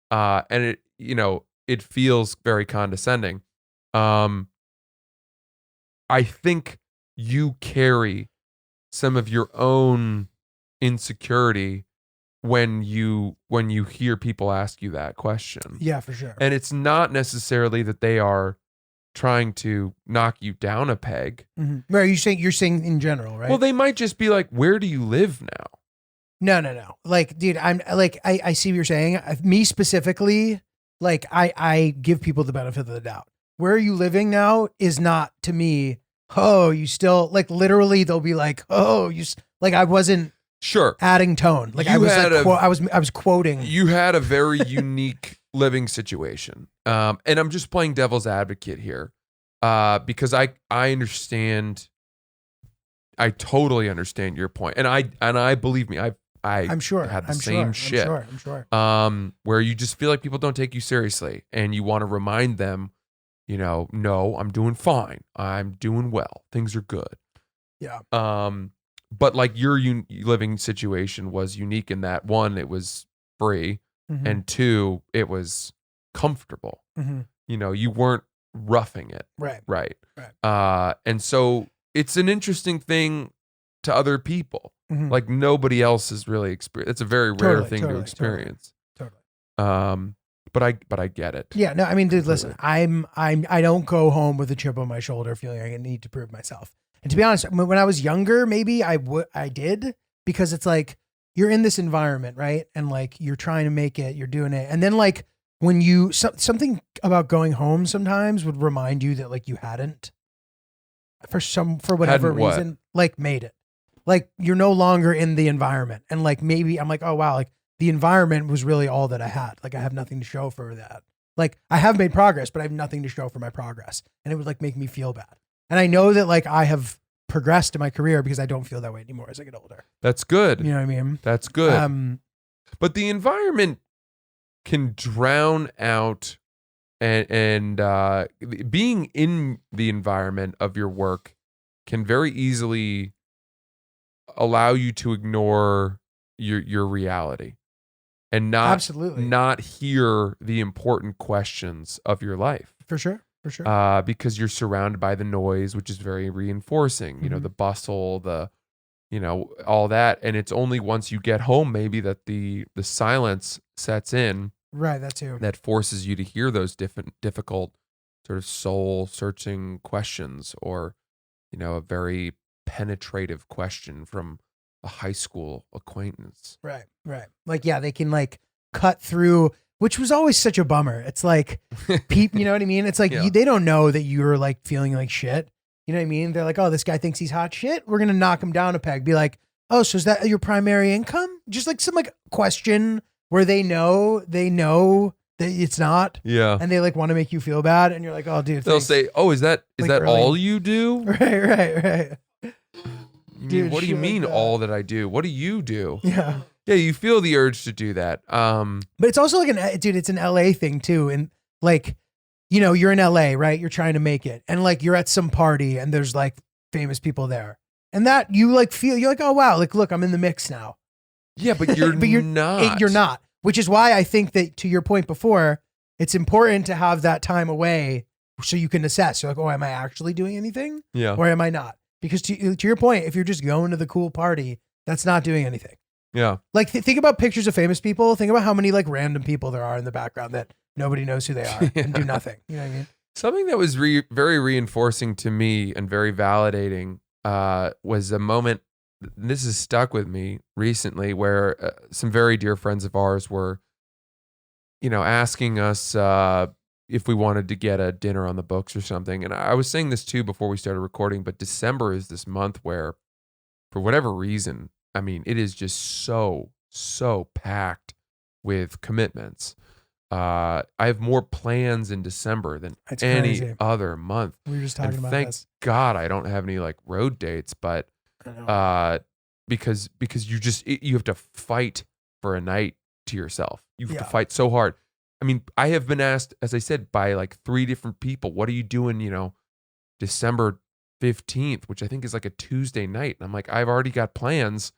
And it, you know, it feels very condescending. I think you carry some of your own insecurity when you hear people ask you that question. Yeah, for sure. And it's not necessarily that they are trying to knock you down a peg. Mm-hmm. Right, you're saying in general, right? Well, they might just be like, where do you live now? No. Like, dude, I'm like, I see what you're saying. Me specifically, like I give people the benefit of the doubt. Where are you living now is not to me, oh, you still like literally they'll be like, oh, like I wasn't Sure. adding tone. Like You I was had like a- I was quoting. You had a very unique living situation. And I'm just playing devil's advocate here. Because I understand, I totally understand your point. And I believe me, I'm sure. had the I'm same sure. shit. I'm sure. Where you just feel like people don't take you seriously and you want to remind them, you know, no, I'm doing fine. I'm doing well. Things are good. Yeah. But like your living situation was unique in that one, it was free, Mhm. and two, it was comfortable. Mhm. You know, you weren't roughing it. Right. Right. Right. And so it's an interesting thing to other people. Mhm. Like nobody else has really experienced. It's a very rare thing to experience. Totally. But I get it. Yeah, no, I mean, dude, listen, I don't go home with a chip on my shoulder feeling like I need to prove myself. And to be honest, when I was younger, maybe I did, because it's like you're in this environment, right? And like you're trying to make it, you're doing it. And then like when you something about going home sometimes would remind you that like you hadn't for whatever Hadn't what? reason, like made it. Like you're no longer in the environment. And like maybe I'm like, oh wow, like the environment was really all that I had. Like I have nothing to show for that. Like I have made progress, but I have nothing to show for my progress. And it would like make me feel bad. And I know that like I have progressed in my career because I don't feel that way anymore as I get older. That's good. You know what I mean? That's good. But the environment can drown out and being in the environment of your work can very easily allow you to ignore your reality and Absolutely. not hear the important questions of your life. For sure. Because you're surrounded by the noise, which is very reinforcing, you know, Mhm. the bustle, all that. And it's only once you get home, maybe, that the silence sets in Right. That too. that forces you to hear those difficult sort of soul searching questions, or, you know, a very penetrative question from a high school acquaintance. Right. Like, yeah, they can like cut through, which was always such a bummer. It's like, you know what I mean? It's like, Yeah. they don't know that you're like feeling like shit. You know what I mean? They're like, oh, this guy thinks he's hot shit. We're going to knock him down a peg. Be like, oh, so is that your primary income? Just like some like question where they know that it's not. Yeah. And they like want to make you feel bad. And you're like, oh, dude. They'll thanks. say, oh, is that Like early. all you do? Right. You Dude, mean, what do you shit like mean that. all that I do? What do you do? Yeah. Yeah, you feel the urge to do that. But it's also like it's an LA thing too. And like, you know, you're in LA, right? You're trying to make it. And like, you're at some party and there's like famous people there. And that you like feel, you're like, oh wow, like, look, I'm in the mix now. Yeah, but you're not. You're not. Which is why I think that, to your point before, it's important to have that time away so you can assess. You're like, oh, am I actually doing anything? Yeah. Or am I not? Because to your point, if you're just going to the cool party, that's not doing anything. Yeah. Like think about pictures of famous people. Think about how many like random people there are in the background that nobody knows who they are and do nothing. You know what I mean? Something that was very reinforcing to me and very validating was a moment, this has stuck with me recently, where some very dear friends of ours were, you know, asking us if we wanted to get a dinner on the books or something. And I was saying this too before we started recording, but December is this month where, for whatever reason, I mean, it is just so packed with commitments. I have more plans in December than That's any crazy. other month. We were just talking And about thank this. God I don't have any like road dates, but I know. because you have to fight for a night to yourself. You have to Yeah. fight so hard. I mean, I have been asked, as I said, by like 3 different people, what are you doing, you know, December 15th, which I think is like a Tuesday night. And I'm like, I've already got plans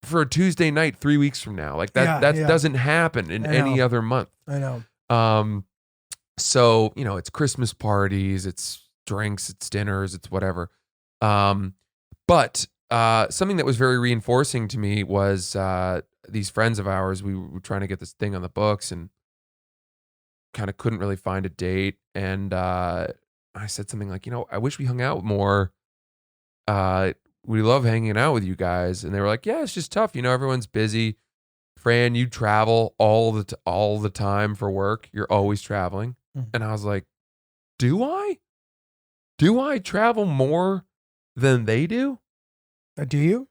for a Tuesday night 3 weeks from now. Like that Yeah. doesn't happen in I any know. other month. I know. So, you know, it's Christmas parties, it's drinks, it's dinners, it's whatever. But something that was very reinforcing to me was these friends of ours, we were trying to get this thing on the books and kind of couldn't really find a date. And I said something like, you know, I wish we hung out more. We love hanging out with you guys. And they were like, yeah, it's just tough. You know, everyone's busy. Fran, you travel all the time for work. You're always traveling. Mhm. And I was like, do I? Do I travel more than they do? Do you?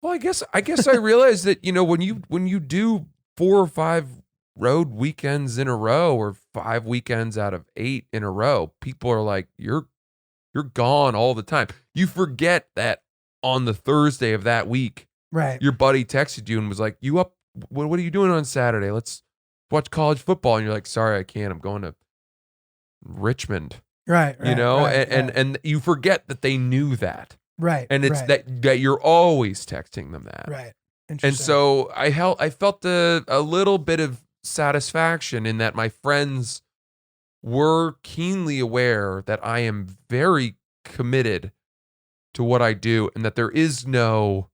Well, I guess I realized that, when you do 4 or 5 road weekends in a row, or 5 weekends out of 8 in a row, people are like, you're gone all the time. You forget that on the Thursday of that week, Right. your buddy texted you and was like, you up? What are you doing on Saturday? Let's watch college football. And you're like, sorry, I can't. I'm going to Richmond. Right. And you forget that they knew that. Right. And it's right. that you're always texting them that. Right. And Interesting. so I felt a little bit of satisfaction in that my friends were keenly aware that I am very committed to what I do, and that there is no,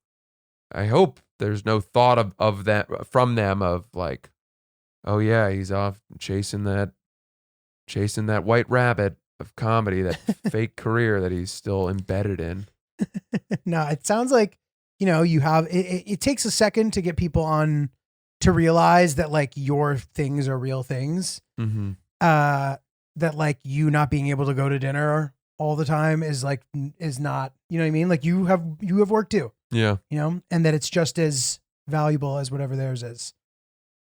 I hope there's no thought of that from them of like, oh yeah, he's off chasing that white rabbit of comedy, that fake career that he's still embedded in. No, it sounds like, you have, it takes a second to get people on to realize that like your things are real things. Mm-hmm. That like you not being able to go to dinner all the time is not, you know what I mean? Like you have work too, Yeah. And that it's just as valuable as whatever theirs is,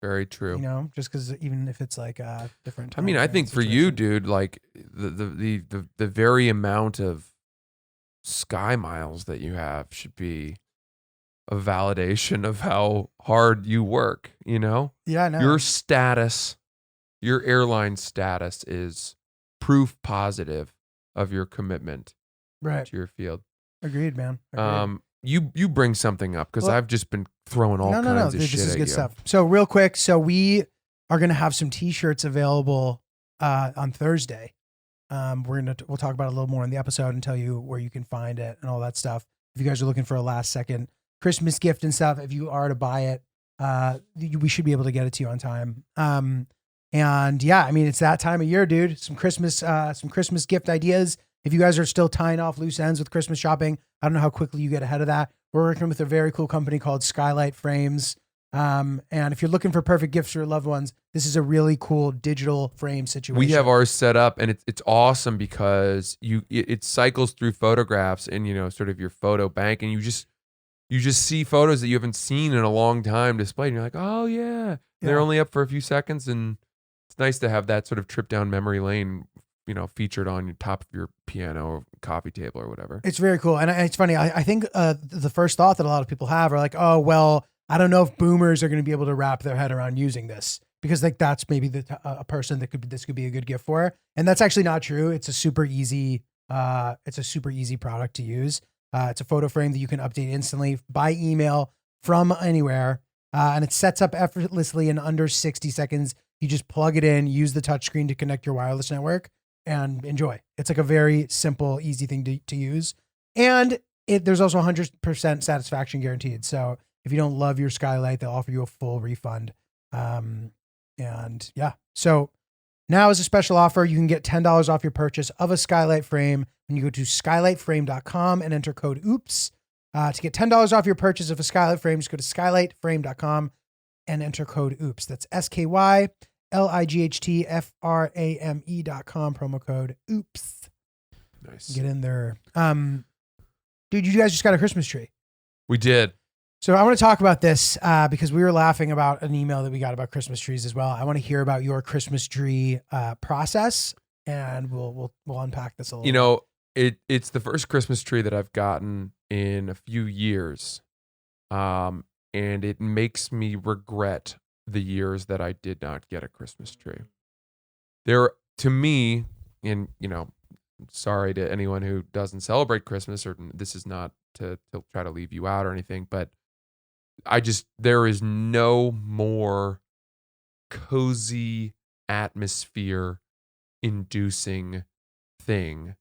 Very true. just because even if it's like a different I mean, I think for you, dude, like the very amount of sky miles that you have should be a validation of how hard you work, Yeah, no. Your status, your airline status is proof positive of your commitment right. to your field. Agreed, man. Agreed. You bring something up because Well, I've just been throwing all kinds of This shit is at good you. stuff. So real quick, we are gonna have some T-shirts available on Thursday. We'll talk about it a little more in the episode and tell you where you can find it and all that stuff. If you guys are looking for a last second Christmas gift and stuff, if you are to buy it, we should be able to get it to you on time. And yeah, I mean, it's that time of year, dude. Some Christmas gift ideas. If you guys are still tying off loose ends with Christmas shopping, I don't know how quickly you get ahead of that. We're working with a very cool company called Skylight Frames. And if you're looking for perfect gifts for your loved ones, this is a really cool digital frame situation. We have ours set up, and it's awesome because it cycles through photographs and sort of your photo bank, and you just see photos that you haven't seen in a long time displayed, and you're like, oh yeah. They're only up for a few seconds, and it's nice to have that sort of trip down memory lane, featured on your top of your piano or coffee table or whatever. It's very cool, and it's funny. I think the first thought that a lot of people have are like, oh well, I don't know if boomers are going to be able to wrap their head around using this, because like that's maybe a person that this could be a good gift for, and that's actually not true. It's a super easy product to use. It's a photo frame that you can update instantly by email from anywhere, and it sets up effortlessly in under 60 seconds. You just plug it in, use the touchscreen to connect your wireless network, and enjoy. It's like a very simple, easy thing to use, and there's also 100% satisfaction guaranteed. So if you don't love your skylight, they'll offer you a full refund. And yeah, so now as a special offer, you can get $10 off your purchase of a skylight frame when you go to skylightframe.com and enter code OOPS. To get $10 off your purchase of a skylight frame, just go to skylightframe.com and enter code OOPS. That's SKYLIGHTFRAME.com, promo code OOPS. Nice. Get in there. Dude, you guys just got a Christmas tree. We did. So I want to talk about this because we were laughing about an email that we got about Christmas trees as well. I want to hear about your Christmas tree process, and we'll unpack this a little. It's the first Christmas tree that I've gotten in a few years, and it makes me regret the years that I did not get a Christmas tree. To me, and sorry to anyone who doesn't celebrate Christmas, or this is not to try to leave you out or anything, but there is no more cozy atmosphere inducing thing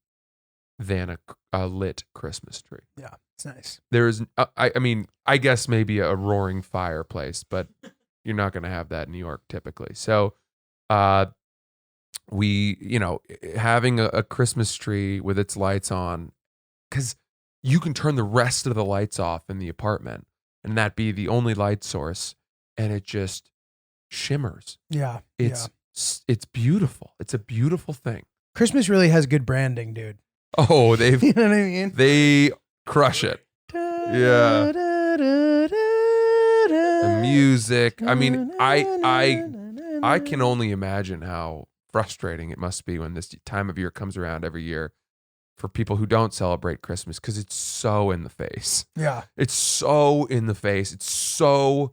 than a lit Christmas tree. Yeah, it's nice. There's, I mean, I guess maybe a roaring fireplace, but you're not going to have that in New York typically. So, having a Christmas tree with its lights on, because you can turn the rest of the lights off in the apartment and that be the only light source. and it just shimmers. Yeah. It's beautiful. It's a beautiful thing. Christmas really has good branding, dude. Oh, they've You know what I mean? they crush it. Yeah. The music. I mean, I can only imagine how frustrating it must be when this time of year comes around every year for people who don't celebrate Christmas, because it's so in the face. Yeah. It's so in the face. It's so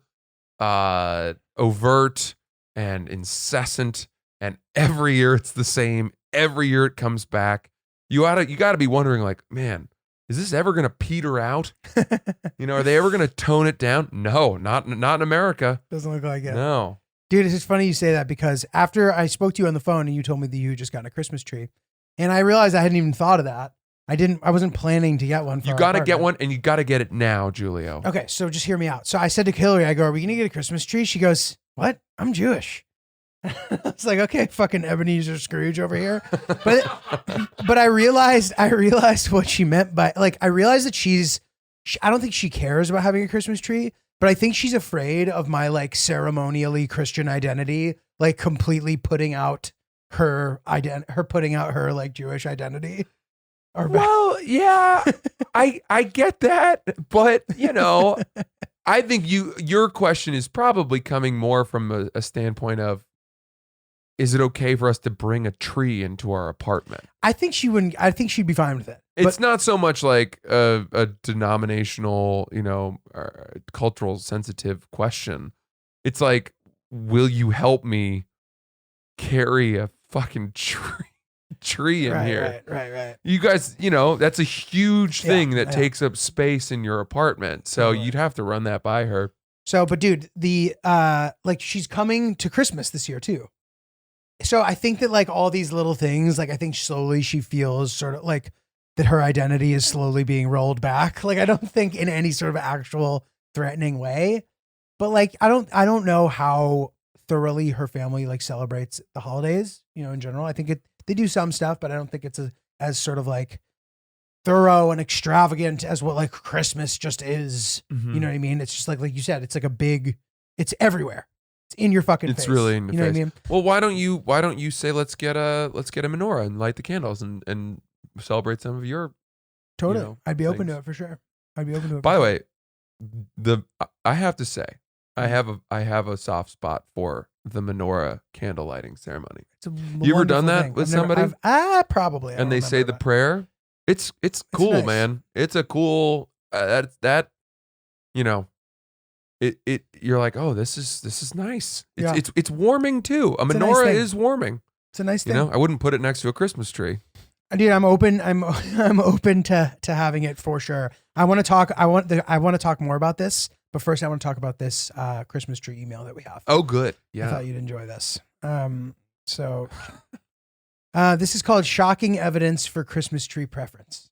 overt and incessant, and every year it's the same. Every year it comes back. You got to be wondering, like, man, is this ever going to peter out? Are they ever going to tone it down? No, not in America. Doesn't look like it. No. Dude, it's just funny you say that, because after I spoke to you on the phone and you told me that you had just gotten a Christmas tree, and I realized I hadn't even thought of that. I wasn't planning to get one. You got to get one, and you got to get it now, Julio. Okay, so just hear me out. So I said to Hillary, I go, are we going to get a Christmas tree? She goes, what? I'm Jewish. It's like, okay, fucking Ebenezer Scrooge over here. But I realized what she meant by, like, I realized that I don't think she cares about having a Christmas tree, but I think she's afraid of my, like, ceremonially Christian identity, like, completely putting out her like Jewish identity. Well, yeah, I get that, but I think your question is probably coming more from a standpoint of, is it okay for us to bring a tree into our apartment? I think she wouldn't. I think she'd be fine with it. It's not so much like a denominational, cultural sensitive question. It's like, will you help me carry a fucking tree in here? Right. You guys, that's a huge thing that takes up space in your apartment. So you'd have to run that by her. So, but dude, she's coming to Christmas this year too. So I think that, like, all these little things, like, I think slowly she feels sort of like that her identity is slowly being rolled back. Like, I don't think in any sort of actual threatening way, but, like, I don't know how thoroughly her family, like, celebrates the holidays, in general. I think they do some stuff, but I don't think it's as sort of, like, thorough and extravagant as what, like, Christmas just is. Mm-hmm. You know what I mean? It's just like you said, it's like it's everywhere. It's in your fucking face. It's really in your face. You know what I mean? Well, why don't you say let's get a menorah and light the candles and celebrate some of your Totally. I'd be open things. to it for sure. I'd be open to it. By the way, I have to say, I have a soft spot for the menorah candle lighting ceremony. You ever done that with somebody? Probably. And they say the prayer. It's cool, nice. Man. It's a cool you're like, oh, this is nice. It's warming too. A menorah is warming. It's a nice thing. I wouldn't put it next to a Christmas tree. Dude, I'm open. I'm open to having it for sure. I want to talk more about this, but first I want to talk about this Christmas tree email that we have. Oh, good. Yeah. I thought you'd enjoy this. So this is called Shocking Evidence for Christmas Tree Preference.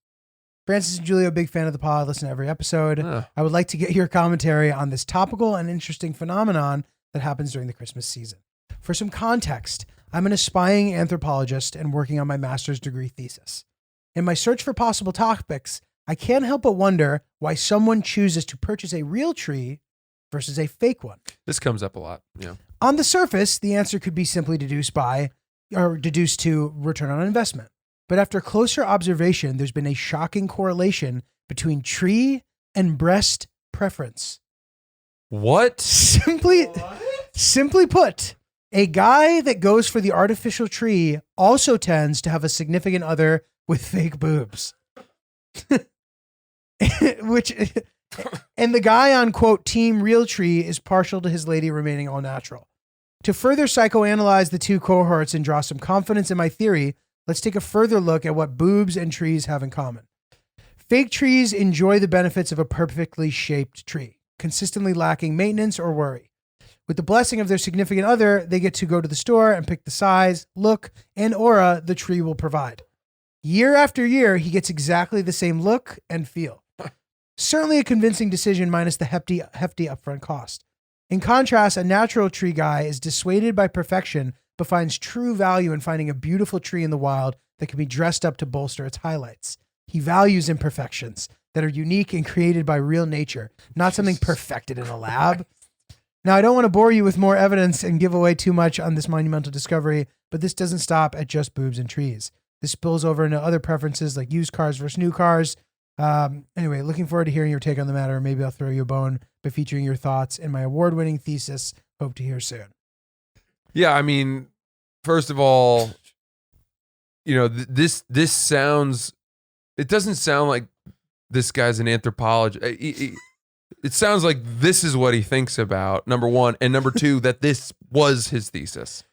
Francis and Julio, big fan of the pod, listen to every episode. I would like to get your commentary on this topical and interesting phenomenon that happens during the Christmas season. For some context, I'm an aspiring anthropologist and working on my master's degree thesis. In my search for possible topics, I can't help but wonder why someone chooses to purchase a real tree versus a fake one. This comes up a lot. Yeah. On the surface, the answer could be simply deduced to return on investment. But after closer observation, there's been a shocking correlation between tree and breast preference. What? Simply put, a guy that goes for the artificial tree also tends to have a significant other with fake boobs. And the guy on, quote, Team Real Tree is partial to his lady remaining all natural. To further psychoanalyze the two cohorts and draw some confidence in my theory, let's take a further look at what boobs and trees have in common. Fake trees enjoy the benefits of a perfectly shaped tree, consistently lacking maintenance or worry. With the blessing of their significant other, they get to go to the store and pick the size, look, and aura the tree will provide. Year after year, he gets exactly the same look and feel. Certainly a convincing decision minus the hefty upfront cost. In contrast, a natural tree guy is dissuaded by perfection but finds true value in finding a beautiful tree in the wild that can be dressed up to bolster its highlights. He values imperfections that are unique and created by real nature, not something perfected in a lab. Now, I don't want to bore you with more evidence and give away too much on this monumental discovery, but this doesn't stop at just boobs and trees. This spills over into other preferences like used cars versus new cars. Anyway, looking forward to hearing your take on the matter. Maybe I'll throw you a bone by featuring your thoughts in my award-winning thesis. Hope to hear soon. Yeah, I mean, first of all, this sounds. It doesn't sound like this guy's an anthropologist. It sounds like this is what he thinks about, number one, and number two, that this was his thesis.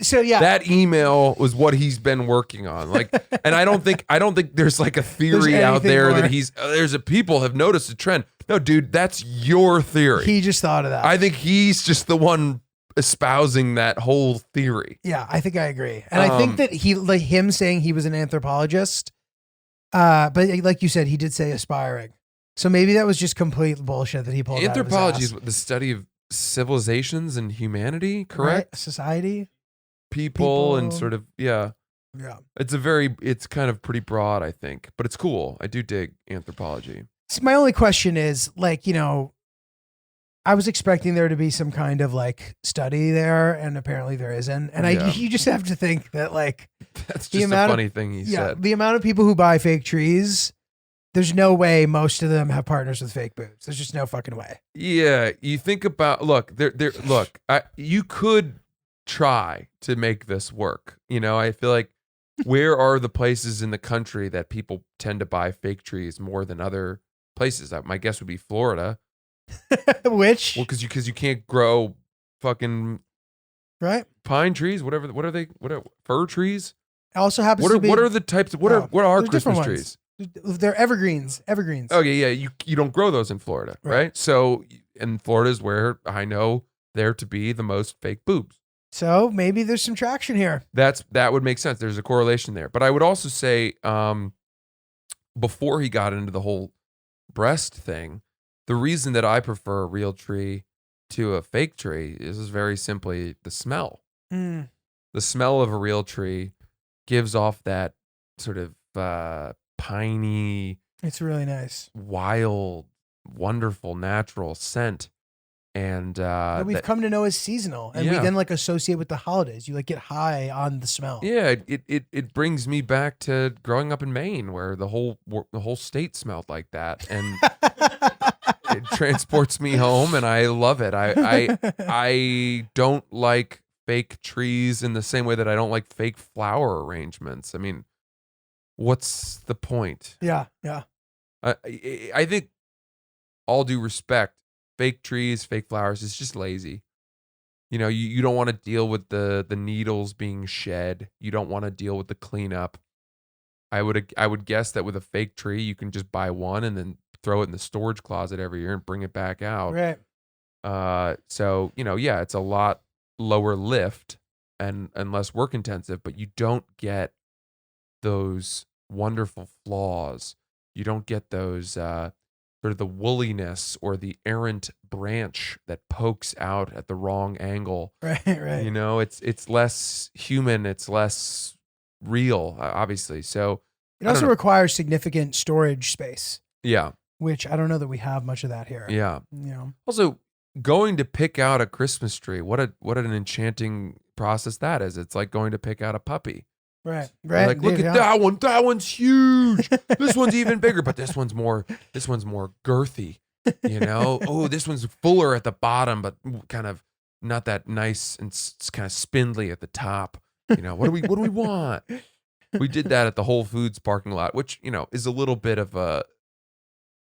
So yeah, That email was what he's been working on. Like, and I don't think there's like a theory out there more. that people have noticed a trend. No, dude, that's your theory. he just thought of that. I think he's just the one espousing that whole theory. Yeah, I think I agree. And I think that him saying he was an anthropologist, but like you said, he did say aspiring. So maybe that was just complete bullshit that he pulled Anthropology is out of his the study of civilizations and humanity, ass. correct? Right? Society. People and People. sort of, yeah. Yeah. It's kind of pretty broad, I think, but it's cool. I do dig anthropology. So my only question is, I was expecting there to be some kind of study there, and apparently there isn't. And Yeah. you just have to think that That's The just a amount of- funny thing he said. the amount of people who buy fake trees, there's no way most of them have partners with fake boobs. There's just no fucking way. Yeah, you think about you could try to make this work. I feel like where are the places in the country that people tend to buy fake trees more than other places? My guess would be Florida. Which, Well, because you can't grow fucking right? pine trees, what are fir trees? Also happens What to be are the types of what are there's different Christmas ones. trees? They're evergreens. Evergreens. Okay, yeah, you don't grow those in Florida, right? So, and Florida is where I know there to be the most fake boobs. So maybe there's some traction here. That would make sense. There's a correlation there. But I would also say, before he got into the whole breast thing, the reason that I prefer a real tree to a fake tree is very simply the smell. Mm. The smell of a real tree gives off that sort of piney, It's really nice. wild, wonderful, natural scent. And That we've come to know as seasonal, and we Yeah. then associate with the holidays. You get high on the smell. yeah, it brings me back to growing up in Maine, where the whole state smelled like that, and it transports me home, and I love it. I don't like fake trees in the same way that I don't like fake flower arrangements. I mean, what's the point? Yeah. I think, all due respect, fake trees, fake flowers is just lazy. You don't want to deal with the needles being shed. You don't want to deal with the cleanup. I would guess that with a fake tree, you can just buy one and then throw it in the storage closet every year and bring it back out. Right. So yeah, it's a lot lower lift and less work intensive, but you don't get those wonderful flaws. You don't get those sort of the woolliness or the errant branch that pokes out at the wrong angle. Right. It's less human. It's less real, obviously. So It I also don't know. requires significant storage space, yeah, which I don't know that we have much of that here. yeah. Also, going to pick out a Christmas tree, what an enchanting process that is. It's like going to pick out a puppy. Right. Like, look at that one. That one's huge. This one's even bigger, but this one's more girthy. Oh, this one's fuller at the bottom, but kind of not that nice and kind of spindly at the top. What do we want? We did that at the Whole Foods parking lot, which is a little bit of a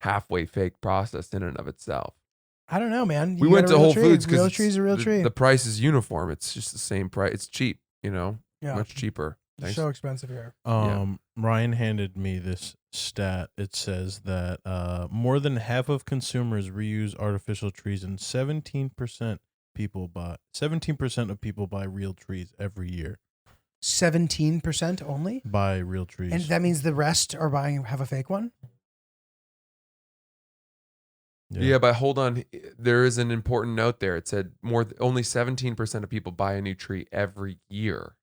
halfway fake process in and of itself. I don't know, man. We You went got a to real Whole tree. Foods Real because tree's a real tree. the price is uniform. It's just the same price. It's cheap. Yeah. Much cheaper. It's Thanks. so expensive here. Ryan handed me this stat. It says that more than half of consumers reuse artificial trees, and 17% of people buy real trees every year. 17% only, Buy real trees. and that means the rest are have a fake one. Yeah, but hold on. There is an important note there. It said only 17% of people buy a new tree every year.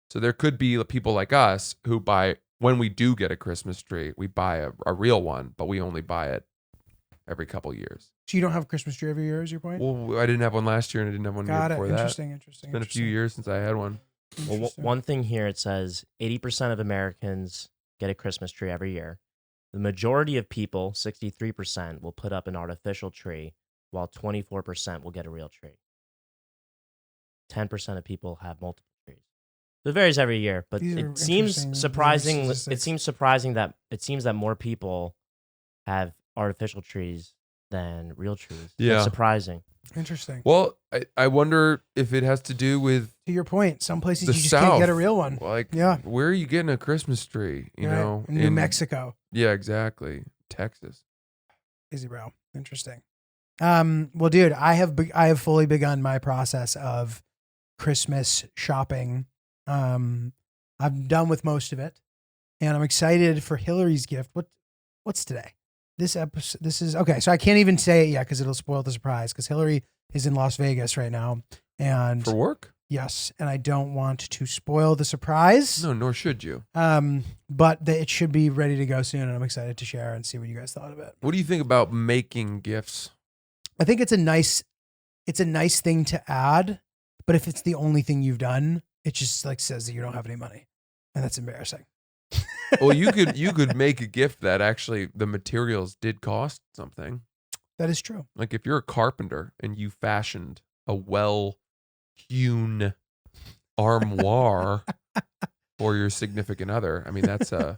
So there could be people like us who buy, when we do get a Christmas tree, we buy a real one, but we only buy it every couple years. So you don't have a Christmas tree every year, is your point? Well, I didn't have one last year, and I didn't have one Got year it. before that. Interesting. It's been a few years since I had one. Well, one thing here, it says 80% of Americans get a Christmas tree every year. The majority of people, 63%, will put up an artificial tree, while 24% will get a real tree. 10% of people have multiple trees. So it varies every year, but These are it seems interesting surprising. It statistics. seems surprising that it seems that more people have artificial trees than real trees. Yeah. That's surprising. Interesting. Well, I wonder if it has to do with To your point, some places the you just South. can't get a real one. Like, Yeah. where are you getting a Christmas tree? You Right. know, in New Mexico. Yeah, exactly. Texas. Crazy, bro. Interesting. Well, dude, I have fully begun my process of Christmas shopping. I'm done with most of it, and I'm excited for Hillary's gift. What's today? This episode. This is okay. So I can't even say it yet because it'll spoil the surprise. Because Hillary is in Las Vegas right now, and For work? yes, and I don't want to spoil the surprise. No, nor should you. But it should be ready to go soon, and I'm excited to share and see what you guys thought of it. What do you think about making gifts? I think it's a nice thing to add, but if it's the only thing you've done, it just like says that you don't have any money, and that's embarrassing. Well, you could make a gift that actually the materials did cost something. That is true. Like if you're a carpenter and you fashioned a well-hewn armoire for your significant other, I mean it's a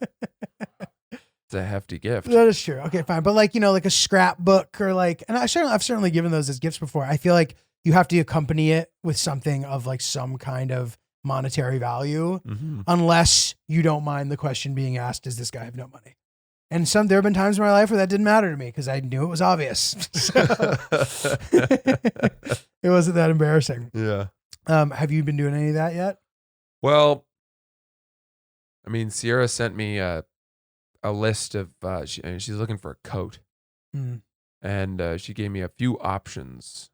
hefty gift. That is true. Okay, fine. But like, like a scrapbook or like, and I've certainly given those as gifts before. I feel like you have to accompany it with something of like some kind of monetary value, unless you don't mind the question being asked, does this guy have no money? And there have been times in my life where that didn't matter to me because I knew it was obvious. So, it wasn't that embarrassing. Yeah. Have you been doing any of that yet? Well, I mean, Sierra sent me a list of she's looking for a coat, and she gave me a few options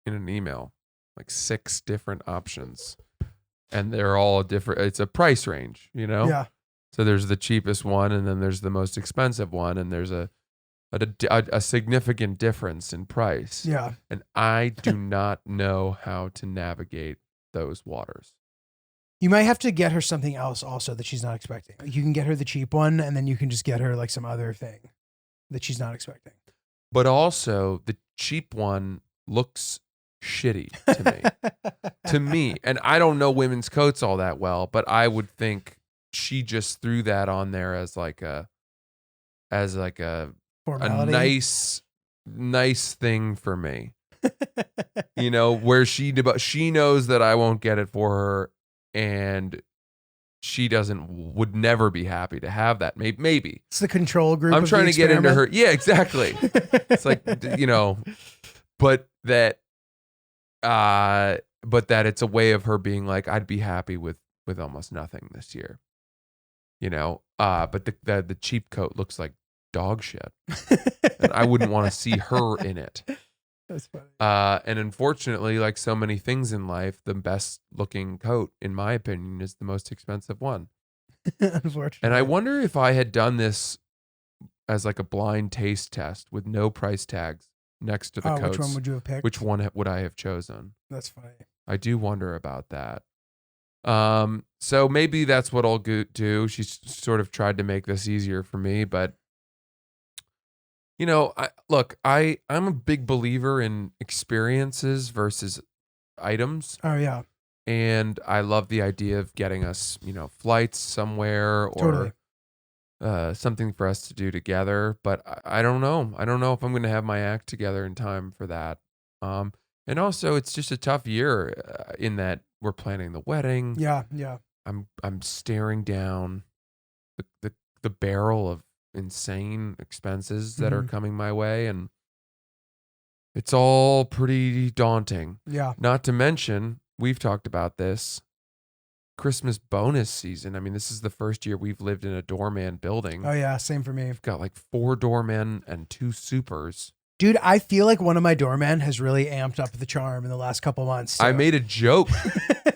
in an email, like 6 different options, and they're all different. It's a price range, Yeah. So there's the cheapest one, and then there's the most expensive one, and there's a significant difference in price. Yeah. And I do not know how to navigate those waters. You might have to get her something else also that she's not expecting. Like you can get her the cheap one, and then you can just get her like some other thing that she's not expecting. But also, the cheap one looks shitty to me. And I don't know women's coats all that well, but I would think she just threw that on there as like a Formality. nice thing for me. Where she knows that I won't get it for her, and she would never be happy to have that. Maybe It's the control group. I'm of trying the to get into her. experiment. Yeah, exactly. It's like, but that it's a way of her being like, I'd be happy with almost nothing this year, but the cheap coat looks like dog shit, and I wouldn't want to see her in it. That's funny. And unfortunately, like so many things in life, the best looking coat, in my opinion, is the most expensive one. Unfortunately. And I wonder if I had done this as like a blind taste test with no price tags next to the coats, which one would you have picked? which one would I have chosen? That's funny. I I do wonder about that. So maybe that's what I'll do. She sort of tried to make this easier for me, but I'm a big believer in experiences versus items. Oh yeah. And I love the idea of getting us, flights somewhere or something for us to do together. But I don't know. I don't know if I'm going to have my act together in time for that. And also, it's just a tough year in that we're planning the wedding. Yeah. Yeah. I'm staring down the barrel of insane expenses that are coming my way, and it's all pretty daunting. Yeah. Not to mention, we've talked about this, Christmas bonus season. I mean, this is the first year we've lived in a doorman building. Oh yeah. Same for me. We've got like 4 doormen and 2 supers. Dude, I feel like one of my doormen has really amped up the charm in the last couple months. So. I made a joke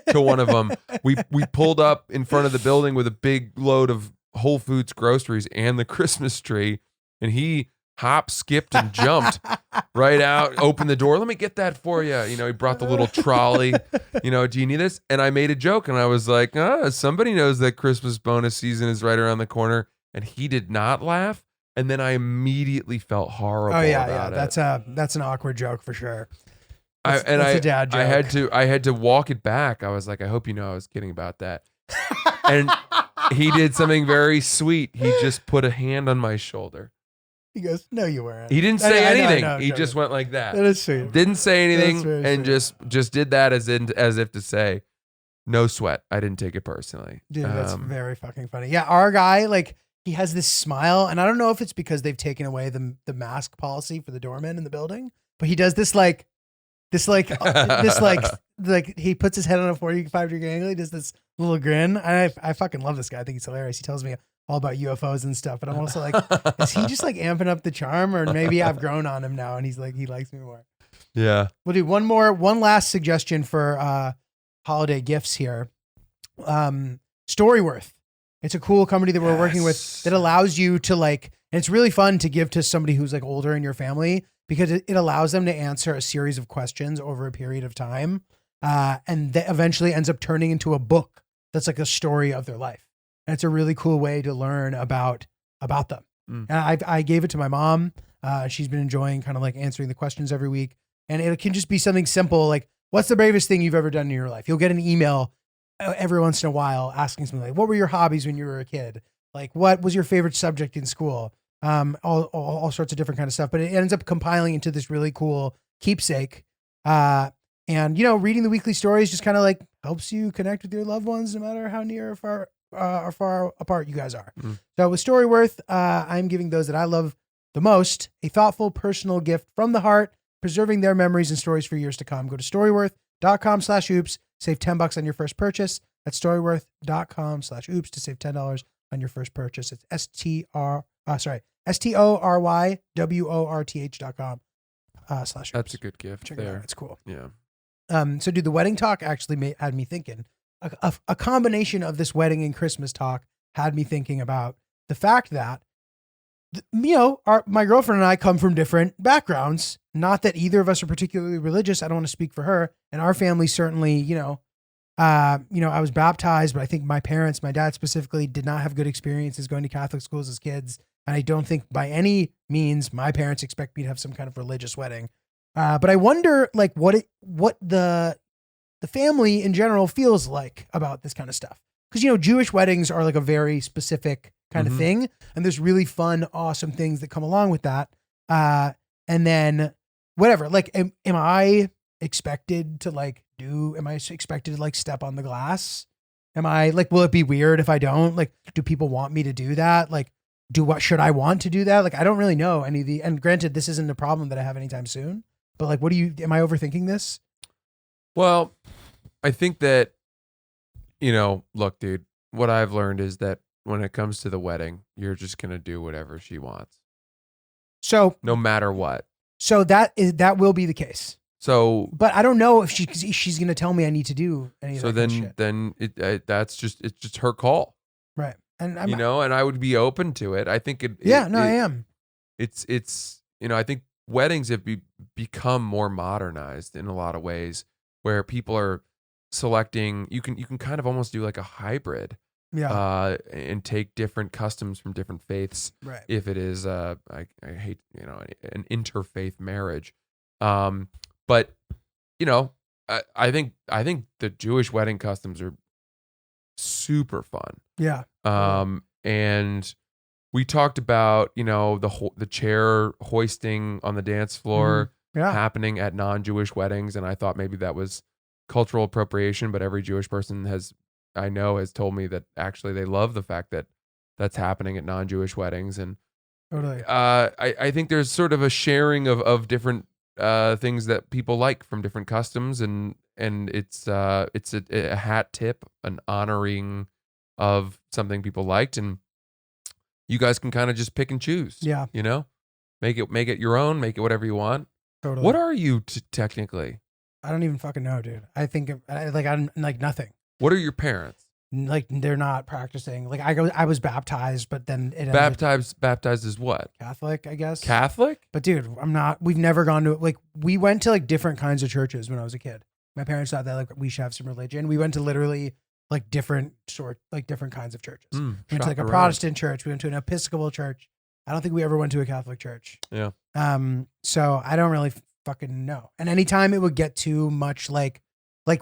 to one of them. We pulled up in front of the building with a big load of Whole Foods groceries and the Christmas tree, and he hop, skipped, and jumped right out, opened the door. Let me get that for you. You know, he brought the little trolley. You know, do you need this? And I made a joke, and I was like, somebody knows that Christmas bonus season is right around the corner. And he did not laugh. And then I immediately felt horrible about it. That's an awkward joke for sure. That's a dad joke. I had to walk it back. I was like, I hope you know I was kidding about that. And he did something very sweet. He just put a hand on my shoulder. He goes, "No, you weren't." He didn't say anything. I know, he just went like that. That is sweet. Didn't say anything and sweet. just did that as if to say, no sweat. I didn't take it personally. Dude, that's very fucking funny. Yeah, our guy, like, he has this smile, and I don't know if it's because they've taken away the mask policy for the doorman in the building, but he does this like he puts his head on a 45-degree angle. He does this little grin. I fucking love this guy. I think he's hilarious. He tells me all about UFOs and stuff, but I'm also like, is he just like amping up the charm, or maybe I've grown on him now and he's like, he likes me more. Yeah. We'll do one last suggestion for holiday gifts here. Storyworth. It's a cool company that we're working with that allows you to and it's really fun to give to somebody who's like older in your family, because it allows them to answer a series of questions over a period of time. And that eventually ends up turning into a book that's like a story of their life. And it's a really cool way to learn about them. And I gave it to my mom. She's been enjoying kind of like answering the questions every week. And it can just be something simple like, what's the bravest thing you've ever done in your life? You'll get an email every once in a while asking something like, what were your hobbies when you were a kid? Like, what was your favorite subject in school? All sorts of different kind of stuff. But it ends up compiling into this really cool keepsake. And, reading the weekly stories just kind of like helps you connect with your loved ones, no matter how near or far apart you guys are. So with Storyworth, I'm giving those that I love the most a thoughtful, personal gift from the heart, preserving their memories and stories for years to come. Go to storyworth.com/oops, save $10 on your first purchase. That's storyworth.com/oops to save $10 on your first purchase. It's STORYWORTH.com/oops. That's a good gift. Check it out. It's cool. Yeah. So dude, the wedding talk actually had me thinking. A combination of this wedding and Christmas talk had me thinking about the fact that, my girlfriend and I come from different backgrounds. Not that either of us are particularly religious. I don't want to speak for her. And our family certainly, I was baptized, but I think my parents, my dad specifically, did not have good experiences going to Catholic schools as kids. And I don't think by any means my parents expect me to have some kind of religious wedding. But I wonder, like, what the family in general feels like about this kind of stuff. Because, Jewish weddings are like a very specific kind of thing. And there's really fun, awesome things that come along with that. And then whatever, like, am I expected to step on the glass? Am I like, will it be weird if I don't? Like, do people want me to do that? Like, should I want to do that? Like, I don't really know any of and granted, this isn't a problem that I have anytime soon, but like, am I overthinking this? Well, I think that, look, dude, what I've learned is that when it comes to the wedding, you're just going to do whatever she wants. So no matter what. So that will be the case. So, but I don't know if she's going to tell me I need to do any of that. So then it's just her call. Right. And and I would be open to it. I think I am. It's I think weddings have become more modernized in a lot of ways, where people are selecting, you can kind of almost do like a hybrid. Yeah. And take different customs from different faiths. Right. If it is I hate, an interfaith marriage. But I think the Jewish wedding customs are super fun. Yeah. And we talked about, the chair hoisting on the dance floor happening at non-Jewish weddings. And I thought maybe that was cultural appropriation, but every Jewish person I know has told me that actually they love the fact that that's happening at non-Jewish weddings. And totally. I think there's sort of a sharing of different things that people like from different customs, and it's a hat tip, an honoring of something people liked, and you guys can kind of just pick and choose. Yeah. Make it your own, make it whatever you want. Totally. What are you technically? I don't even fucking know, dude. I think I'm like nothing. What are your parents? Like they're not practicing. Like I was baptized, but then it ended Baptized as what? Catholic, I guess. Catholic? But dude, we've never gone to, like, we went to like different kinds of churches when I was a kid. My parents thought that like we should have some religion. We went to literally like different kinds of churches. We went to like a Protestant church. We went to an Episcopal church. I don't think we ever went to a Catholic church. Yeah. So I don't really fucking know. And anytime it would get too much, like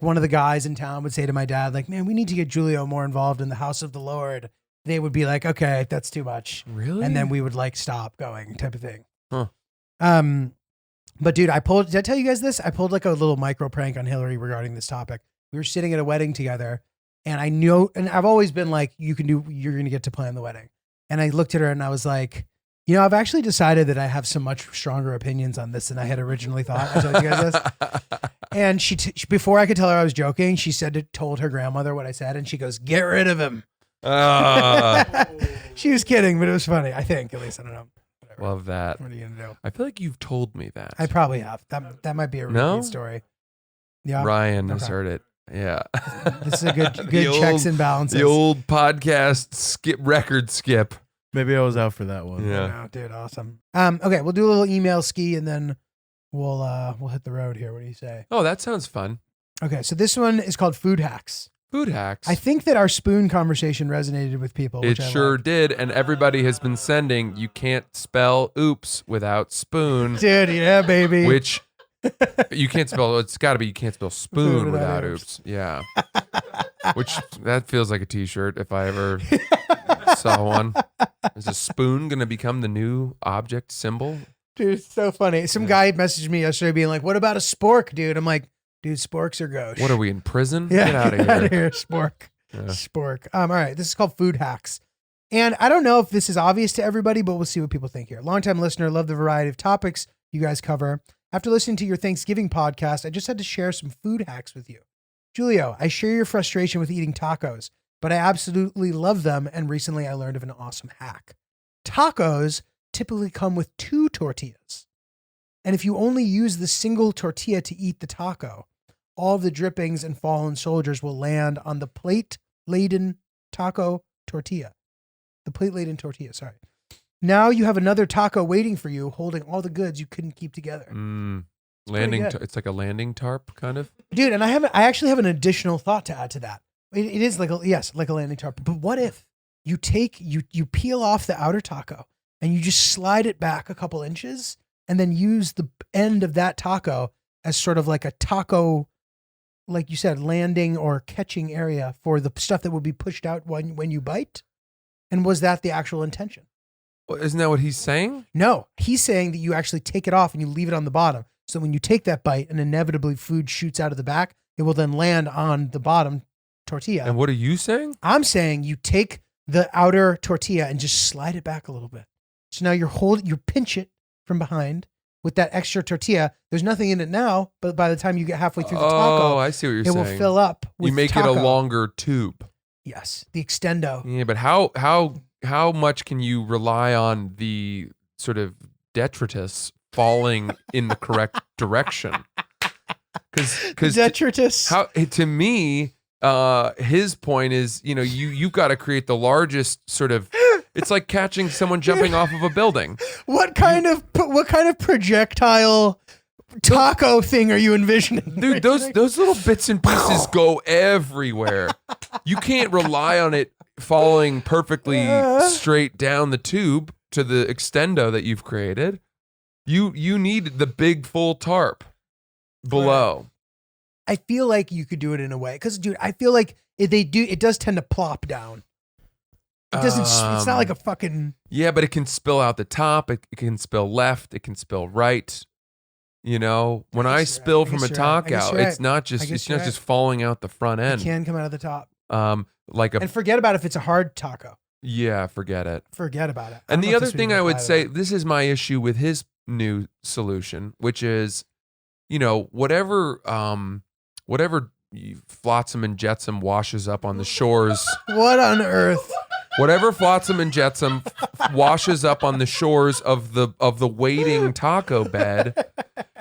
one of the guys in town would say to my dad, like, man, we need to get Julio more involved in the house of the Lord. They would be like, okay, that's too much. Really? And then we would like stop going type of thing. Huh. But dude, did I tell you guys this? I pulled like a little micro prank on Hillary regarding this topic. We were sitting at a wedding together and I've always been like, you're going to get to plan the wedding. And I looked at her and I was like, I've actually decided that I have some much stronger opinions on this than I had originally thought. I told you guys this. And she before I could tell her I was joking, she told her grandmother what I said, and she goes, "Get rid of him." She was kidding, but it was funny. I think, at least, I don't know. Whatever. Love that. What are you gonna do? I feel like you've told me that. I probably have. That might be a No? repeat story. Yeah, Ryan has heard it. Yeah. this is a good The checks and balances. The old podcast record skip. Maybe I was out for that one. Yeah. No, dude, awesome. Okay, we'll do a little email ski and then we'll hit the road here. What do you say? Oh, that sounds fun. Okay, so this one is called Food Hacks. Food hacks. I think that our spoon conversation resonated with people. It Which I sure liked. did, and everybody has been sending. You can't spell oops without spoon, Dude, yeah, baby. which you can't spell. It's got to be you can't spell spoon without oops. Yeah, which that feels like a T-shirt if I ever saw one. Is a spoon gonna become the new object symbol? Dude, it's so funny. Some guy messaged me yesterday being like, "What about a spork, dude?" I'm like, "Dude, sporks are gauche." What are we in prison? Yeah, Get out of here. Spork. Yeah. Spork. All right, this is called Food Hacks. And I don't know if this is obvious to everybody, but we'll see what people think here. Longtime listener, love the variety of topics you guys cover. After listening to your Thanksgiving podcast, I just had to share some food hacks with you. Julio, I share your frustration with eating tacos, but I absolutely love them, and recently I learned of an awesome hack. Tacos typically come with 2 tortillas. And if you only use the single tortilla to eat the taco, all of the drippings and fallen soldiers will land on the plate-laden tortilla. The plate-laden tortilla, sorry. Now you have another taco waiting for you, holding all the goods you couldn't keep together. Landing. good. It's like a landing tarp, kind of. Dude, and I actually have an additional thought to add to that. It is like a landing tarp. But what if you peel off the outer taco and you just slide it back a couple inches and then use the end of that taco as sort of like a taco, like you said, landing or catching area for the stuff that would be pushed out when you bite? And was that the actual intention? Well, isn't that what he's saying? No, he's saying that you actually take it off and you leave it on the bottom. So when you take that bite and inevitably food shoots out of the back, it will then land on the bottom tortilla. And what are you saying? I'm saying you take the outer tortilla and just slide it back a little bit. So now you pinch it from behind with that extra tortilla. There's nothing in it now, but by the time you get halfway through the taco, I see what you're it saying. will fill up with You make taco. it a longer tube. Yes, the extendo. Yeah, but how much can you rely on the sort of detritus falling in the correct direction? Because Detritus. to me, his point is, you've got to create the largest sort of. It's like catching someone jumping off of a building. What kind of projectile taco thing are you envisioning? Dude, those little bits and pieces go everywhere. You can't rely on it falling perfectly straight down the tube to the extendo that you've created. You need the big full tarp below. I feel like you could do it in a way because, dude, I feel like it does tend to plop down. It doesn't. It's not like a fucking. Yeah, but it can spill out the top. It can spill left. It can spill right. When I spill from a taco, it's not just falling out the front end. It can come out of the top. And forget about if it's a hard taco. Yeah, forget it. Forget about it. And the other thing I would say, this is my issue with his new solution, which is, whatever flotsam and jetsam washes up on the shores. What on earth? Whatever flotsam and jetsam washes up on the shores of the waiting taco bed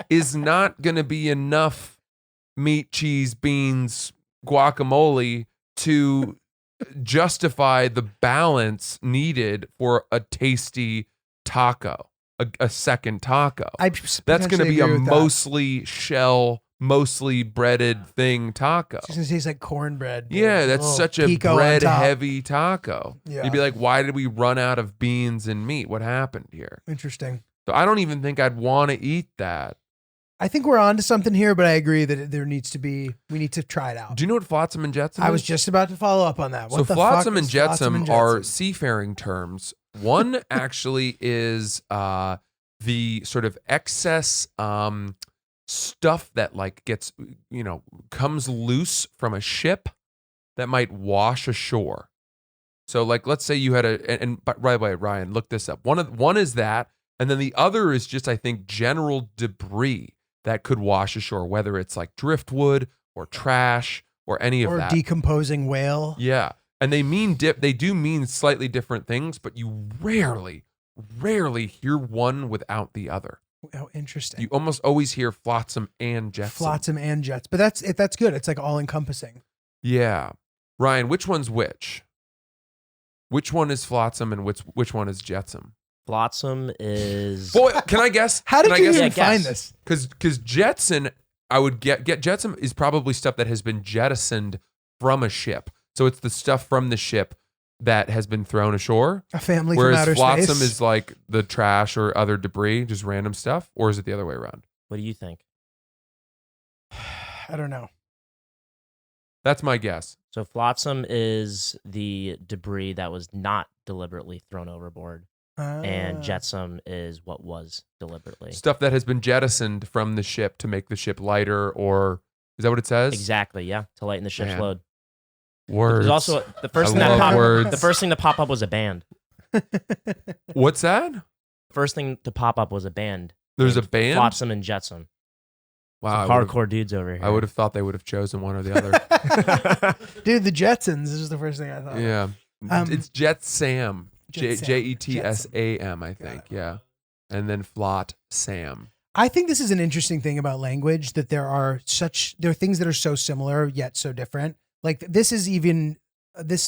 is not going to be enough meat, cheese, beans, guacamole to justify the balance needed for a tasty taco, a second taco. That's going to be a mostly shell, mostly breaded thing taco. It's going to taste like cornbread. Yeah, that's little such a pico on bread top. heavy taco. Yeah. You'd be like, why did we run out of beans and meat? What happened here? Interesting. So I don't even think I'd want to eat that. I think we're on to something here, but I agree that we need to try it out. Do you know what flotsam and jetsam I is? was just about to follow up on that. What So the flotsam fuck and is flotsam jetsam and are jetsam? seafaring terms. One actually is the sort of excess stuff that like gets, comes loose from a ship that might wash ashore. So like, let's say you had and by the way, Ryan, look this up. One is that, and then the other is just, I think, general debris that could wash ashore, whether it's like driftwood or trash or any of Or that. decomposing whale. Yeah. And they do mean slightly different things, but you rarely hear one without the other. Oh, interesting. You almost always hear flotsam and jetsam. Flotsam and jets, but that's good. It's like all encompassing. Yeah. Ryan, which one's which? Which one is flotsam and which one is jetsam? Flotsam is. Boy, can I guess? How did Can I you guess? even Yeah, find guess. this? Because Jetson, I would get jetsam is probably stuff that has been jettisoned from a ship. So it's the stuff from the ship that has been thrown ashore. A family Whereas from outer flotsam space. is like the trash or other debris, just random stuff. Or is it the other way around? What do you think? I don't know. That's my guess. So flotsam is the debris that was not deliberately thrown overboard, and jetsam is what was deliberately. Stuff that has been jettisoned from the ship to make the ship lighter, or is that what it says? Exactly, yeah, to lighten the ship's Man. load. Words. There's also the first I thing that love popped. words. The first thing to pop up was a band. What's that? First thing to pop up was a band. There's a named band? Flotsam and Jetsam. Wow. Hardcore dudes over here. I would have thought they would have chosen one or the other. Dude, the Jetsons is the first thing I thought. Yeah. It's Jetsam. Jetsam. Jetsam, I think. Yeah. And then Flot Sam. I think this is an interesting thing about language, that there are things that are so similar yet so different. Like this is even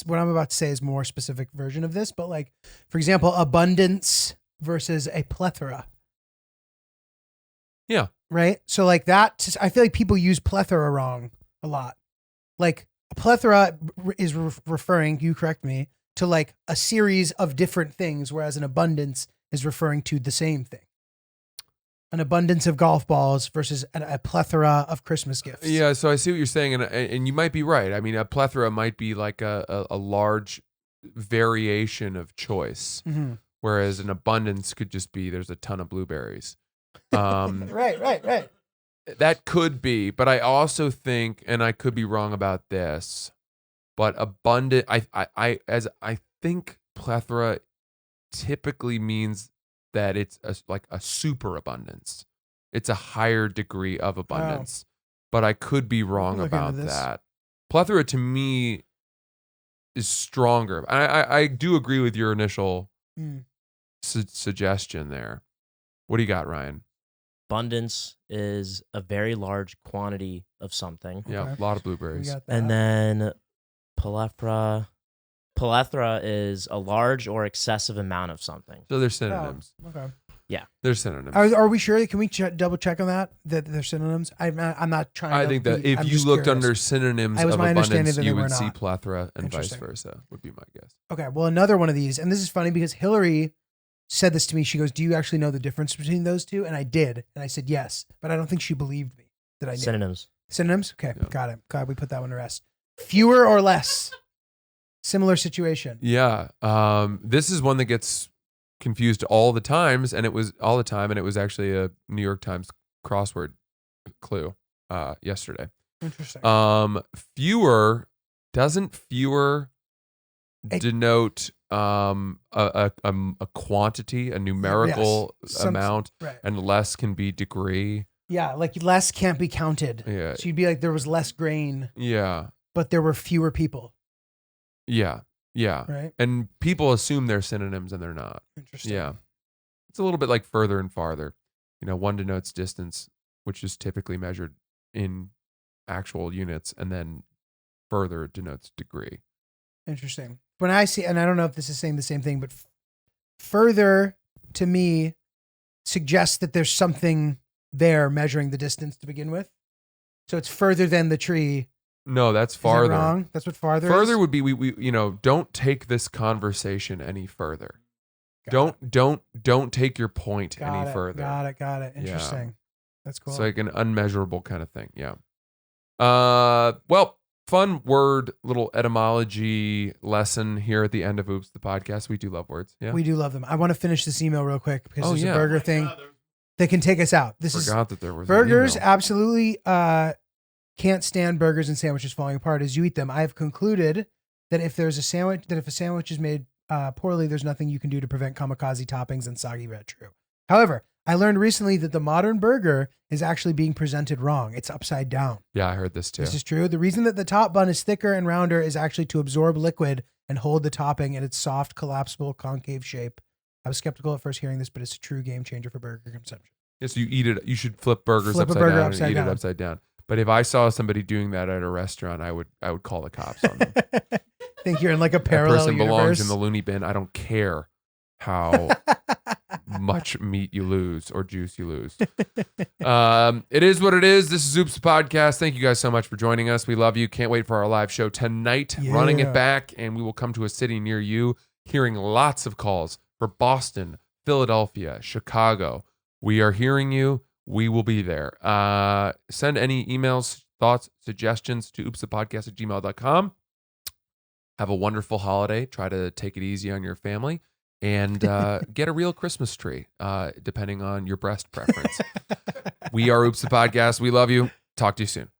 what I'm about to say is more specific version of this, but like, for example, abundance versus a plethora. Yeah. Right. So like that, I feel like people use plethora wrong a lot. Like a plethora is referring, you correct me, to like a series of different things, whereas an abundance is referring to the same thing. An abundance of golf balls versus a plethora of Christmas gifts. Yeah, so I see what you're saying, and you might be right. I mean, a plethora might be like a large variation of choice, Mm-hmm. whereas an abundance could just be there's a ton of blueberries. Right. That could be, but I also think, and I could be wrong about this, but abundant. I think plethora typically means that it's like a superabundance. It's a higher degree of abundance, but I could be wrong Look about into this. that. Plethora to me is stronger. I do agree with your initial suggestion there. What do you got, Ryan? Abundance is a very large quantity of something. Yeah, Okay. a lot of We blueberries. got that. And then plethora is a large or excessive amount of something. So they're synonyms. Oh, okay. They're synonyms. Are we sure? Can we double check on that they're synonyms? I'm not trying. I to think that be- if I'm you just looked curious. under synonyms It was of my understanding abundance, that you they were would see not. plethora and vice Interesting. versa, would be my guess. Okay, well, another one of these, and this is funny because Hillary said this to me. She goes, "Do you actually know the difference between those two?" And I did, and I said yes, but I don't think she believed me that I knew. Synonyms. Synonyms? Okay, Yeah. got it. Glad we put that one to rest. Fewer or less? Similar situation. Yeah. This is one that gets confused all the times, and it was actually a New York Times crossword clue yesterday. Interesting. Fewer, doesn't fewer It- denote a quantity, a numerical Yes. Some- amount, right. and less can be degree. Yeah, like less can't be counted. Yeah. So you'd be like, there was less grain, Yeah. but there were fewer people, Yeah. Yeah. right? And people assume they're synonyms and they're not. Interesting. Yeah. It's a little bit like further and farther. One denotes distance, which is typically measured in actual units, and then further denotes degree. Interesting. When I see, and I don't know if this is saying the same thing, but further to me suggests that there's something there measuring the distance to begin with. So it's further than the tree. No, that's Is that farther. wrong? That's what farther Further is? would be we don't take this conversation any further. Got Don't take your point Got any it, further. Got it. Interesting. That's cool. It's like an unmeasurable kind of thing. Yeah. Well, fun word, little etymology lesson here at the end of Oops, the podcast. We do love words. Yeah. We do love them. I want to finish this email real quick because Oh, there's yeah. a burger thing that can take us out. This Forgot that there was burgers. An email. Absolutely can't stand burgers and sandwiches falling apart as you eat them. I have concluded that if a sandwich is made poorly, there's nothing you can do to prevent kamikaze toppings and soggy red. True. However, I learned recently that the modern burger is actually being presented wrong. It's upside down. Yeah, I heard this too. This is true. The reason that the top bun is thicker and rounder is actually to absorb liquid and hold the topping in its soft, collapsible, concave shape. I was skeptical at first hearing this, but it's a true game changer for burger consumption. Yes, you eat it. You should flip burgers Flip a upside burger down upside and eat down. it upside down. But if I saw somebody doing that at a restaurant, I would call the cops on them. Think you're in like a That parallel person belongs universe. in the loony bin. I don't care how much meat you lose or juice you lose. It is what it is. This is Oops the Podcast. Thank you guys so much for joining us. We love you. Can't wait for our live show tonight. Running Yeah. it back, and we will come to a city near you. Hearing lots of calls for Boston, Philadelphia, Chicago. We are hearing you. We will be there. Send any emails, thoughts, suggestions to oopsthepodcast@gmail.com. Have a wonderful holiday. Try to take it easy on your family. And get a real Christmas tree, depending on your breast preference. We are Oops the Podcast. We love you. Talk to you soon.